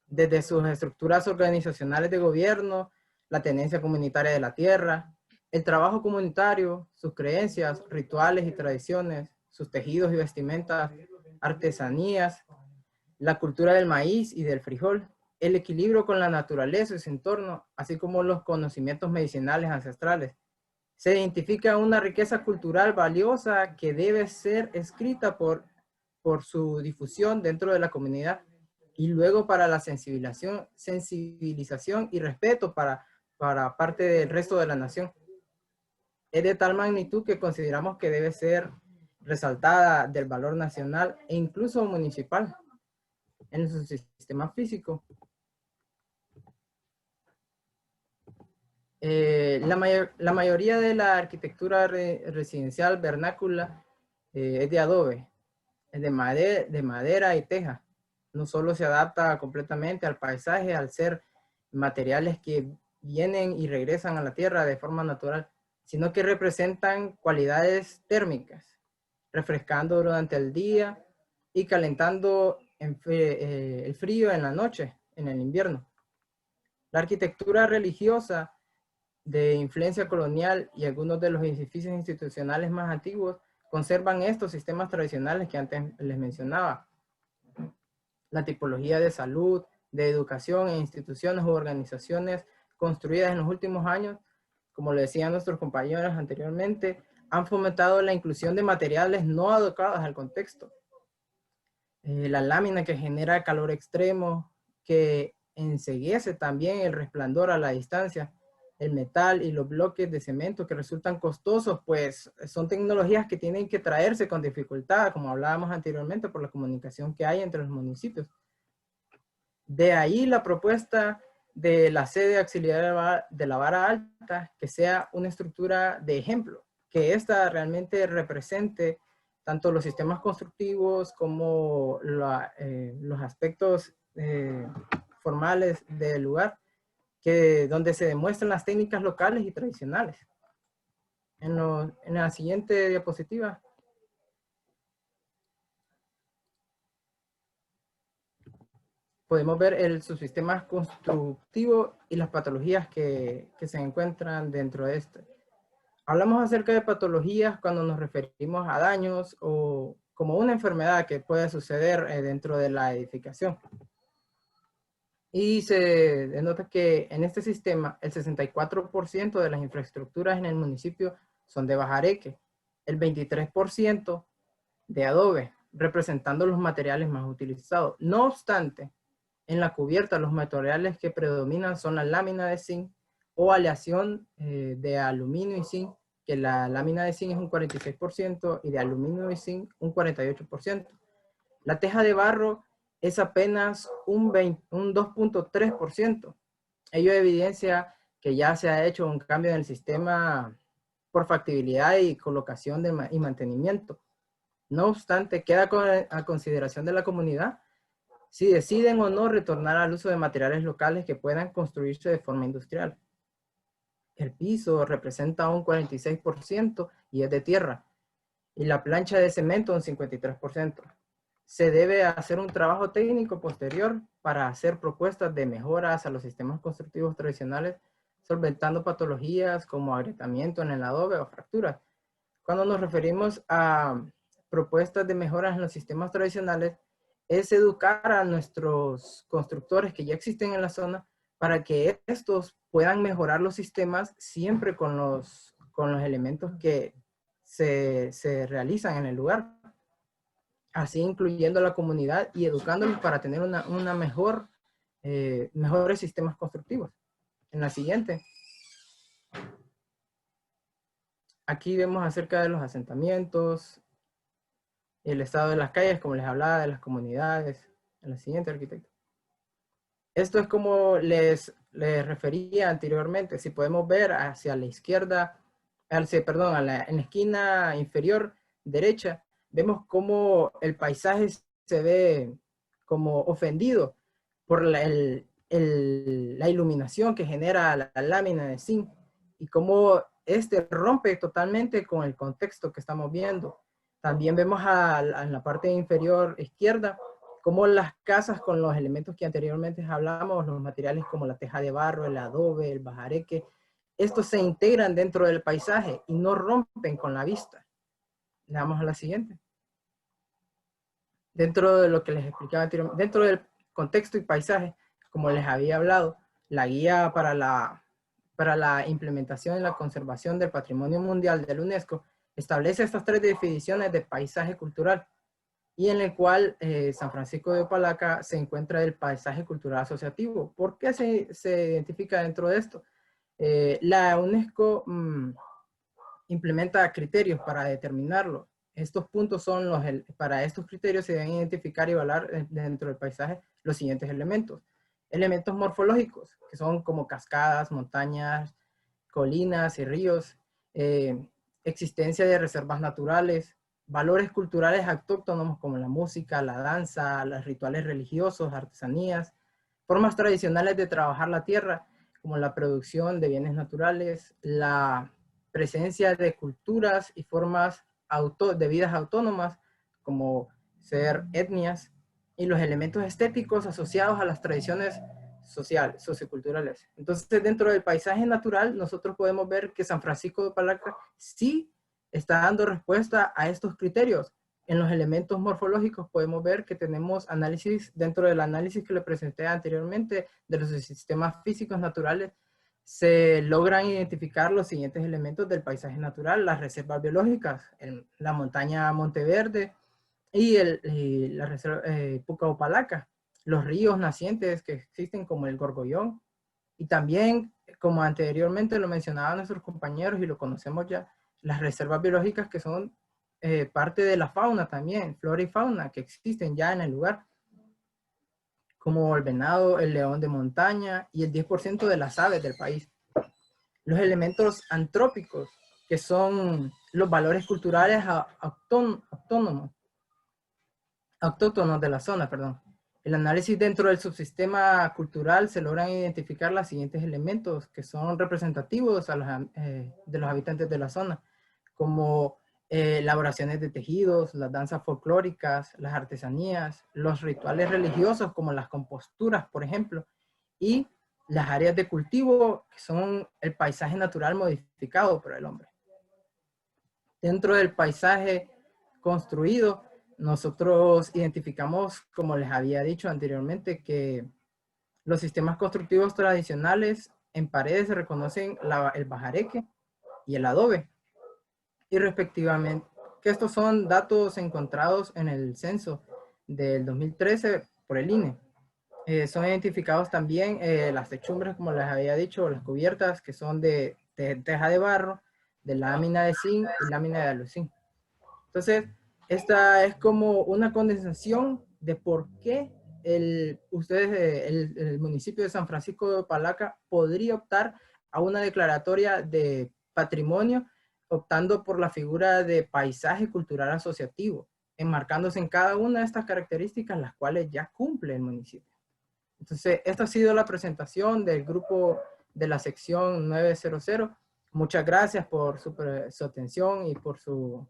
desde sus estructuras organizacionales de gobierno, la tenencia comunitaria de la tierra, el trabajo comunitario, sus creencias, rituales y tradiciones, sus tejidos y vestimentas, artesanías, la cultura del maíz y del frijol, el equilibrio con la naturaleza y su entorno, así como los conocimientos medicinales ancestrales. Se identifica una riqueza cultural valiosa que debe ser escrita por su difusión dentro de la comunidad y luego para la sensibilización y respeto para parte del resto de la nación. Es de tal magnitud que consideramos que debe ser resaltada del valor nacional e incluso municipal en su sistema físico. La mayoría de la arquitectura residencial vernácula es de adobe, es de madera y teja. No solo se adapta completamente al paisaje al ser materiales que vienen y regresan a la tierra de forma natural, sino que representan cualidades térmicas, refrescando durante el día y calentando el frío en la noche, en el invierno. La arquitectura religiosa de influencia colonial y algunos de los edificios institucionales más antiguos conservan estos sistemas tradicionales que antes les mencionaba. La tipología de salud, de educación e instituciones u organizaciones construidas en los últimos años, como lo decían nuestros compañeros anteriormente, han fomentado la inclusión de materiales no adecuados al contexto. La lámina que genera calor extremo, que enceguece también el resplandor a la distancia, el metal y los bloques de cemento que resultan costosos, pues son tecnologías que tienen que traerse con dificultad, como hablábamos anteriormente, por la comunicación que hay entre los municipios. De ahí la propuesta de la sede auxiliar de la vara alta, que sea una estructura de ejemplo, que ésta realmente represente tanto los sistemas constructivos como los aspectos formales del lugar, donde se demuestran las técnicas locales y tradicionales. En la siguiente diapositiva. Podemos ver el subsistema constructivo y las patologías que se encuentran dentro de este. Hablamos acerca de patologías cuando nos referimos a daños o como una enfermedad que puede suceder dentro de la edificación. Y se denota que en este sistema el 64% de las infraestructuras en el municipio son de bajareque, el 23% de adobe, representando los materiales más utilizados. No obstante, en la cubierta los materiales que predominan son la lámina de zinc o aleación de aluminio y zinc, que la lámina de zinc es un 46% y de aluminio y zinc un 48%. La teja de barro es apenas un 2.3%. Ello evidencia que ya se ha hecho un cambio en el sistema por factibilidad y colocación y mantenimiento. No obstante, queda a consideración de la comunidad si deciden o no retornar al uso de materiales locales que puedan construirse de forma industrial. El piso representa un 46% y es de tierra, y la plancha de cemento un 53%. Se debe hacer un trabajo técnico posterior para hacer propuestas de mejoras a los sistemas constructivos tradicionales, solventando patologías como agrietamiento en el adobe o fracturas. Cuando nos referimos a propuestas de mejoras en los sistemas tradicionales, es educar a nuestros constructores que ya existen en la zona para que estos puedan mejorar los sistemas siempre con los elementos que se realizan en el lugar. Así incluyendo a la comunidad y educándolos para tener mejores sistemas constructivos. En la siguiente. Aquí vemos acerca de los asentamientos, el estado de las calles, como les hablaba, de las comunidades. En la siguiente, arquitecto. Esto es como les refería anteriormente. Si podemos ver hacia la izquierda, en la esquina inferior derecha, vemos cómo el paisaje se ve como ofendido por la iluminación que genera la lámina de zinc y cómo este rompe totalmente con el contexto que estamos viendo. También vemos en la parte inferior izquierda cómo las casas con los elementos que anteriormente hablamos, los materiales como la teja de barro, el adobe, el bajareque, estos se integran dentro del paisaje y no rompen con la vista. Le damos a la siguiente. Dentro de lo que les explicaba anteriormente, dentro del contexto y paisaje, como les había hablado, la guía para la implementación y la conservación del Patrimonio Mundial de la UNESCO establece estas 3 definiciones de paisaje cultural, y en el cual San Francisco de Opalaca se encuentra el paisaje cultural asociativo. ¿Por qué se identifica dentro de esto? La UNESCO implementa criterios para determinarlo. Estos puntos son para estos criterios se deben identificar y evaluar dentro del paisaje los siguientes elementos. Elementos morfológicos, que son como cascadas, montañas, colinas y ríos, existencia de reservas naturales, valores culturales autóctonos como la música, la danza, los rituales religiosos, artesanías, formas tradicionales de trabajar la tierra, como la producción de bienes naturales, la presencia de culturas y formas de vidas autónomas, como ser etnias, y los elementos estéticos asociados a las tradiciones sociales, socioculturales. Entonces, dentro del paisaje natural, nosotros podemos ver que San Francisco de Opalaca sí está dando respuesta a estos criterios. En los elementos morfológicos podemos ver que tenemos análisis, dentro del análisis que le presenté anteriormente, de los sistemas físicos naturales, se logran identificar los siguientes elementos del paisaje natural: las reservas biológicas, la montaña Monteverde y la reserva Pucallpalaca, los ríos nacientes que existen como el Gorgollón, y también, como anteriormente lo mencionaban nuestros compañeros y lo conocemos ya, las reservas biológicas que son parte de la fauna también, flora y fauna que existen ya en el lugar, como el venado, el león de montaña y el 10% de las aves del país. Los elementos antrópicos, que son los valores culturales autóctonos de la zona, perdón. El análisis dentro del subsistema cultural se logran identificar los siguientes elementos que son representativos de los habitantes de la zona, como elaboraciones de tejidos, las danzas folclóricas, las artesanías, los rituales religiosos como las composturas, por ejemplo, y las áreas de cultivo que son el paisaje natural modificado por el hombre. Dentro del paisaje construido, nosotros identificamos, como les había dicho anteriormente, que los sistemas constructivos tradicionales en paredes se reconocen el bajareque y el adobe, y respectivamente, que estos son datos encontrados en el censo del 2013 por el INE. Son identificados también las techumbres, como les había dicho, las cubiertas que son de teja de barro, de lámina de zinc y lámina de aluzinc. Entonces, esta es como una condensación de por qué el municipio de San Francisco de Opalaca podría optar a una declaratoria de patrimonio, optando por la figura de paisaje cultural asociativo, enmarcándose en cada una de estas características, las cuales ya cumple el municipio. Entonces, esta ha sido la presentación del grupo de la sección 900. Muchas gracias por su atención y por su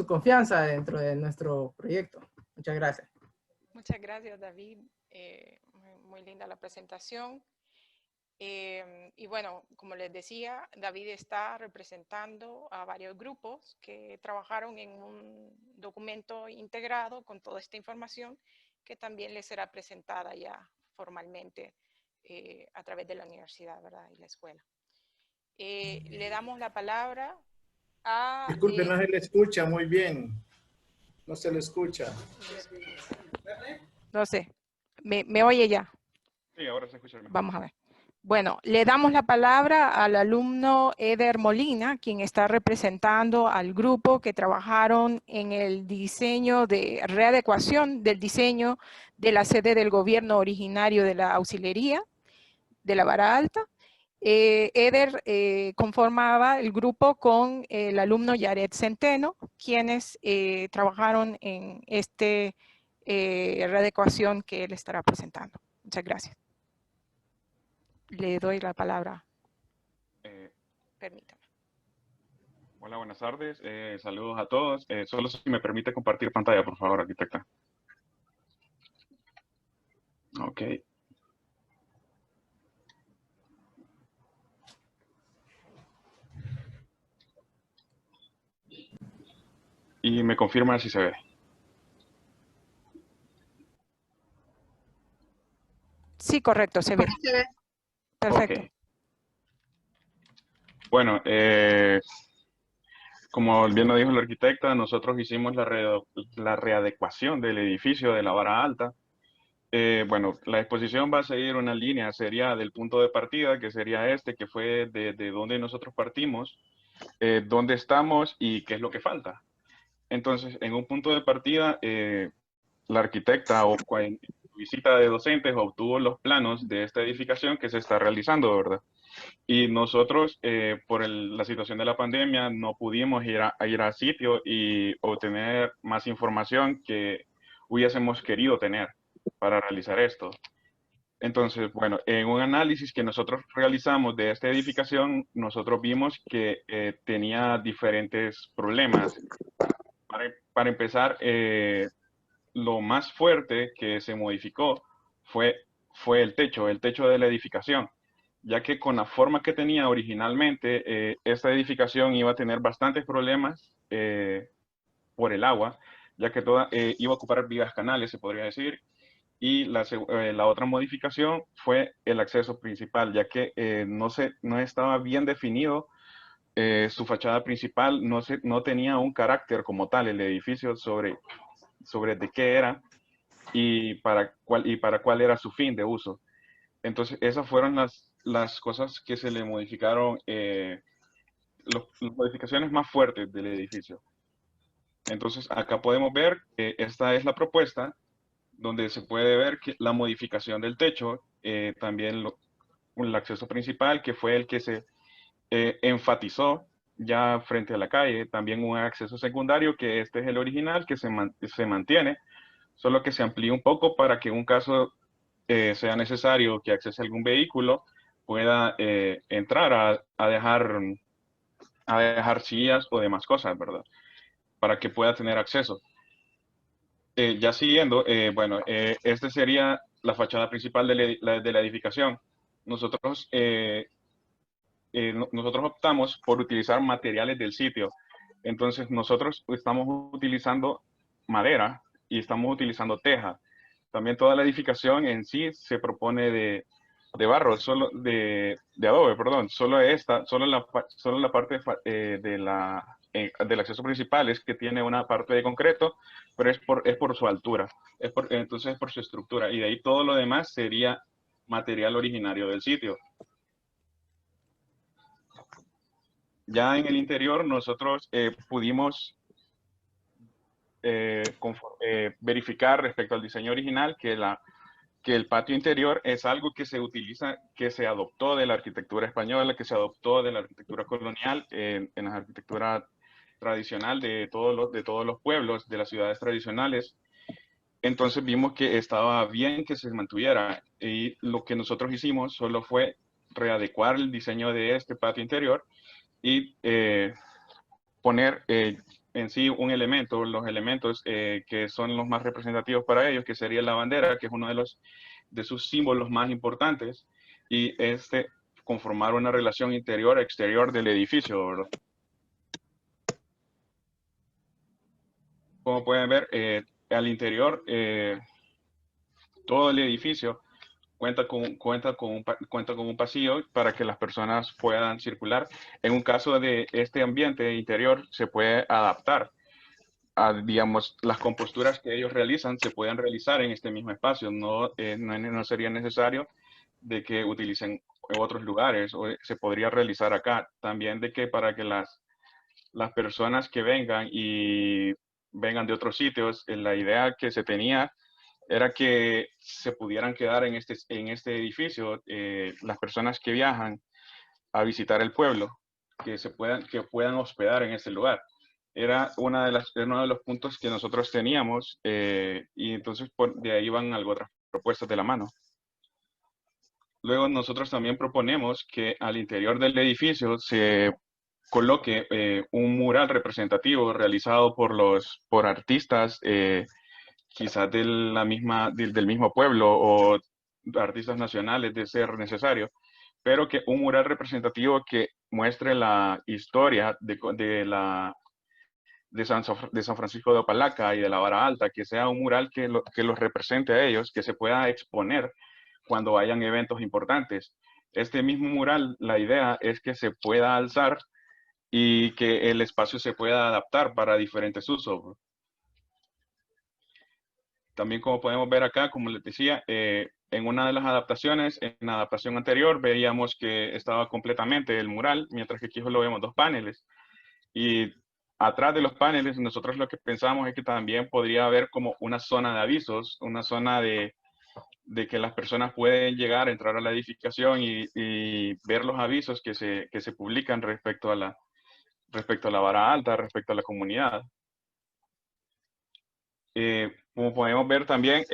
confianza dentro de nuestro proyecto. Muchas gracias. Muchas gracias, David. Muy linda la presentación. Y bueno, como les decía, David está representando a varios grupos que trabajaron en un documento integrado con toda esta información que también les será presentada ya formalmente a través de la universidad, ¿verdad? Y la escuela. Le damos la palabra a... Disculpe, no se le escucha muy bien. No se le escucha. No sé. ¿Me oye ya? Sí, ahora se escucha mejor. Vamos a ver. Bueno, le damos la palabra al alumno Eder Molina, quien está representando al grupo que trabajaron en el diseño de readecuación del diseño de la sede del gobierno originario de la auxilería de la Vara Alta. Eder conformaba el grupo con el alumno Yaret Centeno, quienes trabajaron en esta readecuación que él estará presentando. Muchas gracias. Le doy la palabra. Permítame. Hola, buenas tardes. Saludos a todos. Solo si me permite compartir pantalla, por favor, arquitecta. Ok. Y me confirma si se ve. Sí, correcto, se ve. Perfecto. Okay. Bueno, como bien lo dijo la arquitecta, nosotros hicimos la readecuación del edificio de la Vara Alta. Bueno, la exposición va a seguir una línea, sería del punto de partida, que sería que fue de donde nosotros partimos, dónde estamos y qué es lo que falta. Entonces, en un punto de partida, la arquitecta en visita de docentes obtuvo los planos de esta edificación que se está realizando, ¿verdad? Y nosotros, por la situación de la pandemia, no pudimos ir a sitio y obtener más información que hubiésemos querido tener para realizar esto. Entonces, bueno, en un análisis que nosotros realizamos de esta edificación, nosotros vimos que tenía diferentes problemas. Para empezar, lo más fuerte que se modificó fue el techo de la edificación, ya que con la forma que tenía originalmente, esta edificación iba a tener bastantes problemas por el agua, ya que toda iba a ocupar vigas canales, se podría decir, y la otra modificación fue el acceso principal, ya que no estaba bien definido su fachada principal, no tenía un carácter como tal el edificio sobre de qué era y para cuál era su fin de uso. Entonces, esas fueron las cosas que se le modificaron, las modificaciones más fuertes del edificio. Entonces, acá podemos ver que esta es la propuesta, donde se puede ver que la modificación del techo, también el acceso principal, que fue el que se enfatizó ya frente a la calle, también un acceso secundario, que este es el original, que se mantiene, solo que se amplía un poco para que en un caso sea necesario que accese algún vehículo, pueda entrar a dejar sillas o demás cosas, ¿verdad? Para que pueda tener acceso. Ya siguiendo, bueno, esta sería la fachada principal de la edificación. Nosotros, nosotros optamos por utilizar materiales del sitio. Entonces, nosotros estamos utilizando madera y estamos utilizando teja. También toda la edificación en sí se propone de barro, solo de adobe, perdón. Solo la parte del acceso principal es que tiene una parte de concreto, pero es por su altura, entonces es por su estructura. Y de ahí todo lo demás sería material originario del sitio. Ya en el interior nosotros pudimos verificar respecto al diseño original que el patio interior es algo que se utiliza, que se adoptó de la arquitectura española, que se adoptó de la arquitectura colonial, en la arquitectura tradicional de todos los pueblos, de las ciudades tradicionales. Entonces vimos que estaba bien que se mantuviera, y lo que nosotros hicimos solo fue readecuar el diseño de este patio interior y poner en sí un elemento, los elementos que son los más representativos para ellos, que sería la bandera, que es uno de sus símbolos más importantes, y conformar una relación interior-exterior del edificio, ¿verdad? Como pueden ver, al interior, todo el edificio cuenta con un pasillo para que las personas puedan circular. En un caso de este ambiente interior, se puede adaptar a, digamos, las composturas que ellos realizan se pueden realizar en este mismo espacio. No sería necesario de que utilicen otros lugares, o se podría realizar acá. También de que para que las personas que vengan de otros sitios, la idea que se tenía era que se pudieran quedar en este edificio, las personas que viajan a visitar el pueblo, que puedan hospedar en este lugar. Era uno de los puntos que nosotros teníamos, y entonces de ahí van algo otras propuestas de la mano. Luego nosotros también proponemos que al interior del edificio se coloque un mural representativo realizado por artistas, quizás del mismo pueblo o artistas nacionales de ser necesario, pero que un mural representativo que muestre la historia de San Francisco de Opalaca y de la Vara Alta, que sea un mural que los represente a ellos, que se pueda exponer cuando hayan eventos importantes. Este mismo mural, la idea es que se pueda alzar y que el espacio se pueda adaptar para diferentes usos. También, como podemos ver acá, como les decía, en una de las adaptaciones, en la adaptación anterior, veíamos que estaba completamente el mural, mientras que aquí solo vemos dos paneles. Y atrás de los paneles, nosotros lo que pensamos es que también podría haber como una zona de avisos, una zona de que las personas pueden llegar, entrar a la edificación y ver los avisos que se publican respecto a la vara alta, respecto a la comunidad. Como podemos ver también,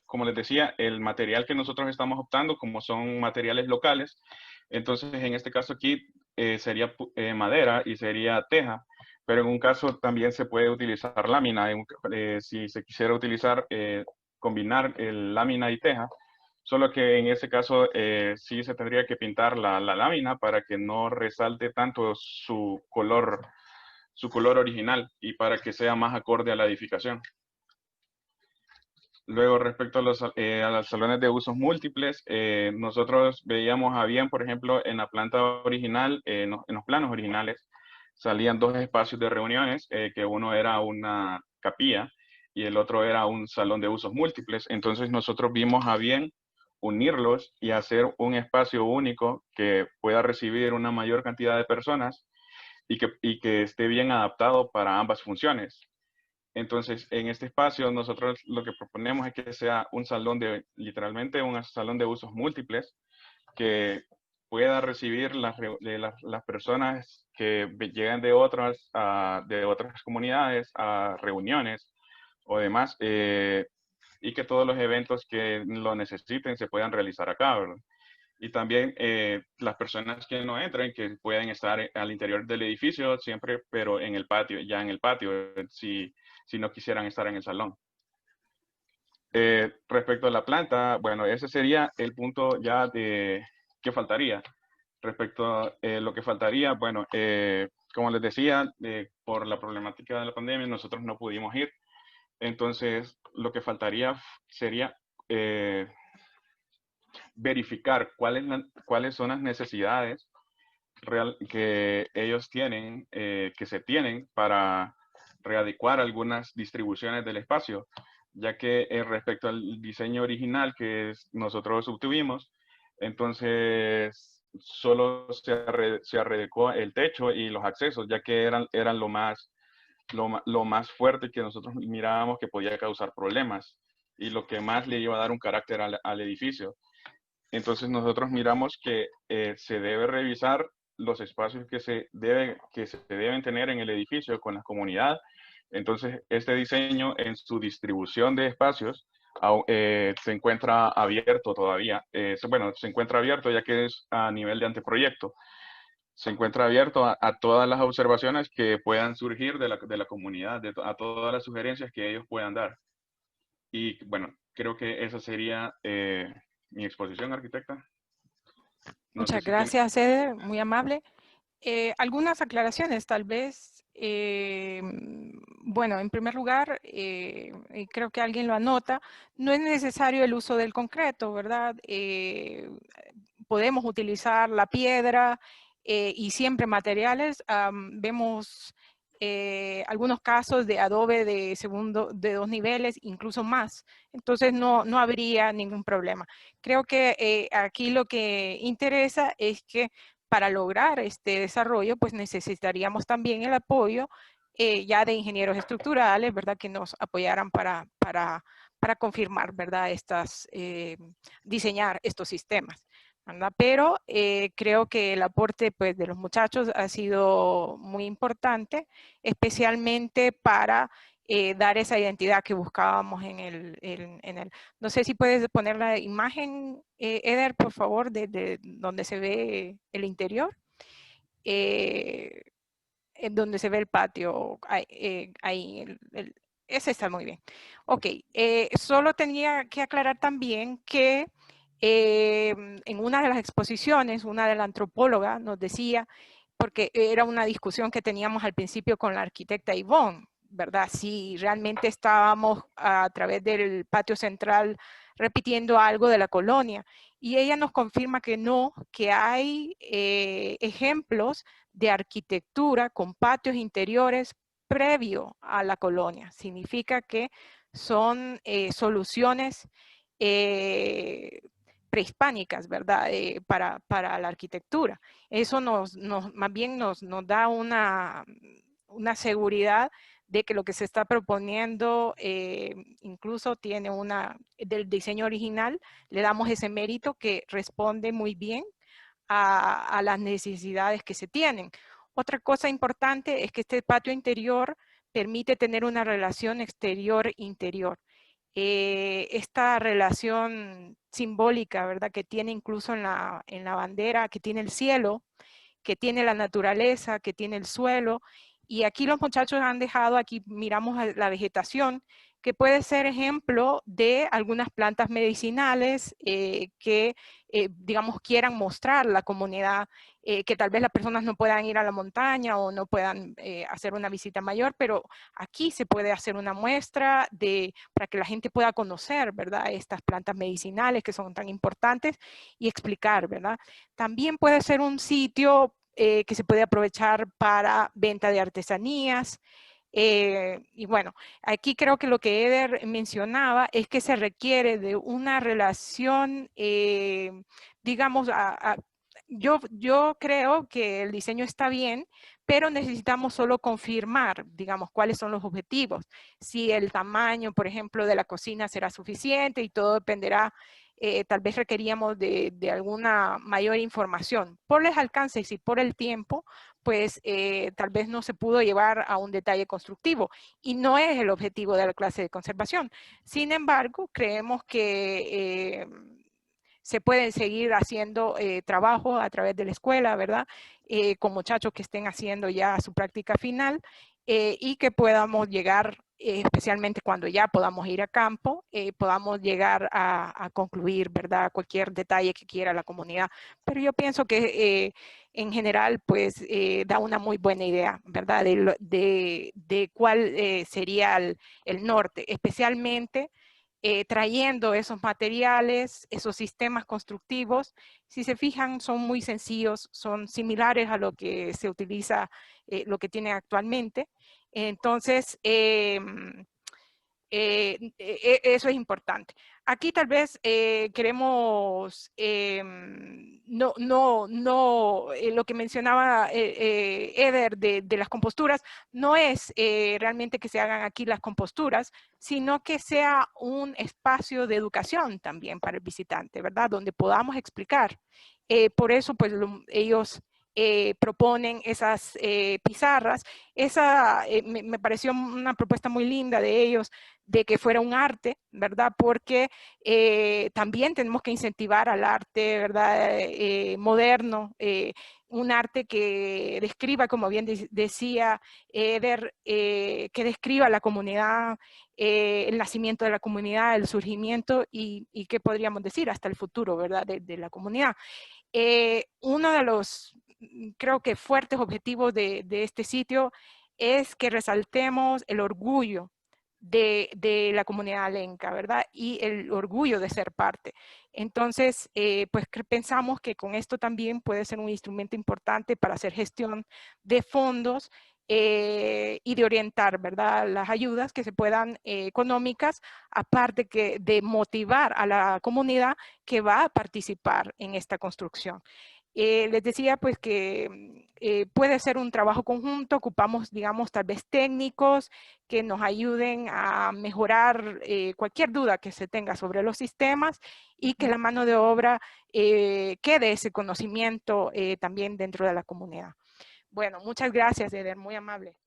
como les decía, el material que nosotros estamos optando, como son materiales locales, entonces en este caso aquí sería madera y sería teja, pero en un caso también se puede utilizar lámina. Si se quisiera utilizar, combinar lámina y teja, solo que en ese caso sí se tendría que pintar la lámina para que no resalte tanto su color original y para que sea más acorde a la edificación. Luego, respecto a los salones de usos múltiples, nosotros veíamos a bien, por ejemplo, en la planta original, en los planos originales, salían dos espacios de reuniones, que uno era una capilla y el otro era un salón de usos múltiples. Entonces nosotros vimos a bien unirlos y hacer un espacio único que pueda recibir una mayor cantidad de personas y que esté bien adaptado para ambas funciones. Entonces, en este espacio nosotros lo que proponemos es que sea un salón literalmente un salón de usos múltiples, que pueda recibir las personas que llegan de otras comunidades a reuniones, o demás, y que todos los eventos que lo necesiten se puedan realizar acá, ¿verdad? Y también las personas que no entren, que pueden estar al interior del edificio siempre, pero en el patio, ya en el patio, si no quisieran estar en el salón. Respecto a la planta, bueno, ese sería el punto ya de qué faltaría. Respecto a lo que faltaría, bueno, como les decía, por la problemática de la pandemia, nosotros no pudimos ir. Entonces, lo que faltaría sería verificar cuáles son las necesidades que ellos tienen, que se tienen para readecuar algunas distribuciones del espacio, ya que respecto al diseño original que nosotros obtuvimos, entonces solo se readecuó el techo y los accesos, ya que eran lo más fuerte que nosotros mirábamos que podía causar problemas y lo que más le iba a dar un carácter al edificio. Entonces nosotros miramos que se debe revisar los espacios que se deben tener en el edificio con la comunidad. Entonces este diseño en su distribución de espacios se encuentra abierto todavía. Bueno, se encuentra abierto ya que es a nivel de anteproyecto. Se encuentra abierto a todas las observaciones que puedan surgir de la comunidad, a todas las sugerencias que ellos puedan dar. Y bueno, creo que esa sería mi exposición, arquitecta. Muchas gracias, Eder, muy amable. Algunas aclaraciones, tal vez. Bueno, en primer lugar, creo que alguien lo anota, no es necesario el uso del concreto, ¿verdad? Podemos utilizar la piedra y siempre materiales. Vemos algunos casos de adobe de 2 niveles, incluso más. Entonces no habría ningún problema. Creo que aquí lo que interesa es que para lograr este desarrollo, pues necesitaríamos también el apoyo ya de ingenieros estructurales, ¿verdad? Que nos apoyaran para confirmar, ¿verdad? Diseñar estos sistemas, ¿verdad? Pero creo que el aporte pues, de los muchachos ha sido muy importante, especialmente para dar esa identidad que buscábamos en el... No sé si puedes poner la imagen, Eder, por favor, de donde se ve el interior. En donde se ve el patio, ahí, ese está muy bien. Ok, solo tenía que aclarar también que en una de las exposiciones, una de la antropóloga nos decía, porque era una discusión que teníamos al principio con la arquitecta Ivonne, ¿verdad? Si realmente estábamos a través del patio central repitiendo algo de la colonia. Y ella nos confirma que no, que hay ejemplos de arquitectura con patios interiores previo a la colonia. Significa que son soluciones prehispánicas, ¿verdad? Para la arquitectura. Eso más bien nos da una seguridad de que lo que se está proponiendo incluso tiene del diseño original, le damos ese mérito que responde muy bien a las necesidades que se tienen. Otra cosa importante es que este patio interior permite tener una relación exterior-interior. Esta relación simbólica, ¿verdad? Que tiene incluso en la bandera, que tiene el cielo, que tiene la naturaleza, que tiene el suelo. Y aquí los muchachos han dejado, aquí miramos la vegetación, que puede ser ejemplo de algunas plantas medicinales que, digamos, quieran mostrar a la comunidad, que tal vez las personas no puedan ir a la montaña o no puedan hacer una visita mayor, pero aquí se puede hacer una muestra para que la gente pueda conocer, ¿verdad? Estas plantas medicinales que son tan importantes y explicar, ¿verdad? También puede ser un sitio que se puede aprovechar para venta de artesanías. Y bueno, aquí creo que lo que Eder mencionaba es que se requiere de una relación, digamos, yo creo que el diseño está bien, pero necesitamos solo confirmar, digamos, cuáles son los objetivos. Si el tamaño, por ejemplo, de la cocina será suficiente y todo dependerá tal vez requeríamos de alguna mayor información. Por los alcances y por el tiempo, pues tal vez no se pudo llevar a un detalle constructivo y no es el objetivo de la clase de conservación. Sin embargo, creemos que se pueden seguir haciendo trabajo a través de la escuela, ¿verdad? Con muchachos que estén haciendo ya su práctica final y que podamos llegar, especialmente cuando ya podamos ir a campo, podamos llegar a concluir, ¿verdad? Cualquier detalle que quiera la comunidad. Pero yo pienso que en general, pues, da una muy buena idea, ¿verdad? De cuál sería el norte, especialmente trayendo esos materiales, esos sistemas constructivos. Si se fijan, son muy sencillos, son similares a lo que se utiliza, lo que tienen actualmente. Entonces, eso es importante. Aquí tal vez queremos, lo que mencionaba Eder de las composturas, no es realmente que se hagan aquí las composturas, sino que sea un espacio de educación también para el visitante, ¿verdad? Donde podamos explicar. Por eso, pues, ellos proponen esas pizarras. Esa me pareció una propuesta muy linda de ellos, de que fuera un arte, ¿verdad? Porque también tenemos que incentivar al arte, ¿verdad? Moderno, un arte que describa, como bien decía Eder, que describa la comunidad, el nacimiento de la comunidad, el surgimiento y ¿qué podríamos decir? Hasta el futuro, ¿verdad? De la comunidad. Uno de los, creo que fuertes objetivos de este sitio es que resaltemos el orgullo de la comunidad lenca, ¿verdad? Y el orgullo de ser parte. Entonces, pues pensamos que con esto también puede ser un instrumento importante para hacer gestión de fondos y de orientar, ¿verdad? Las ayudas que se puedan económicas, aparte que de motivar a la comunidad que va a participar en esta construcción. Les decía pues que puede ser un trabajo conjunto, ocupamos digamos tal vez técnicos que nos ayuden a mejorar cualquier duda que se tenga sobre los sistemas y que la mano de obra quede ese conocimiento también dentro de la comunidad. Bueno, muchas gracias, Eder, muy amable.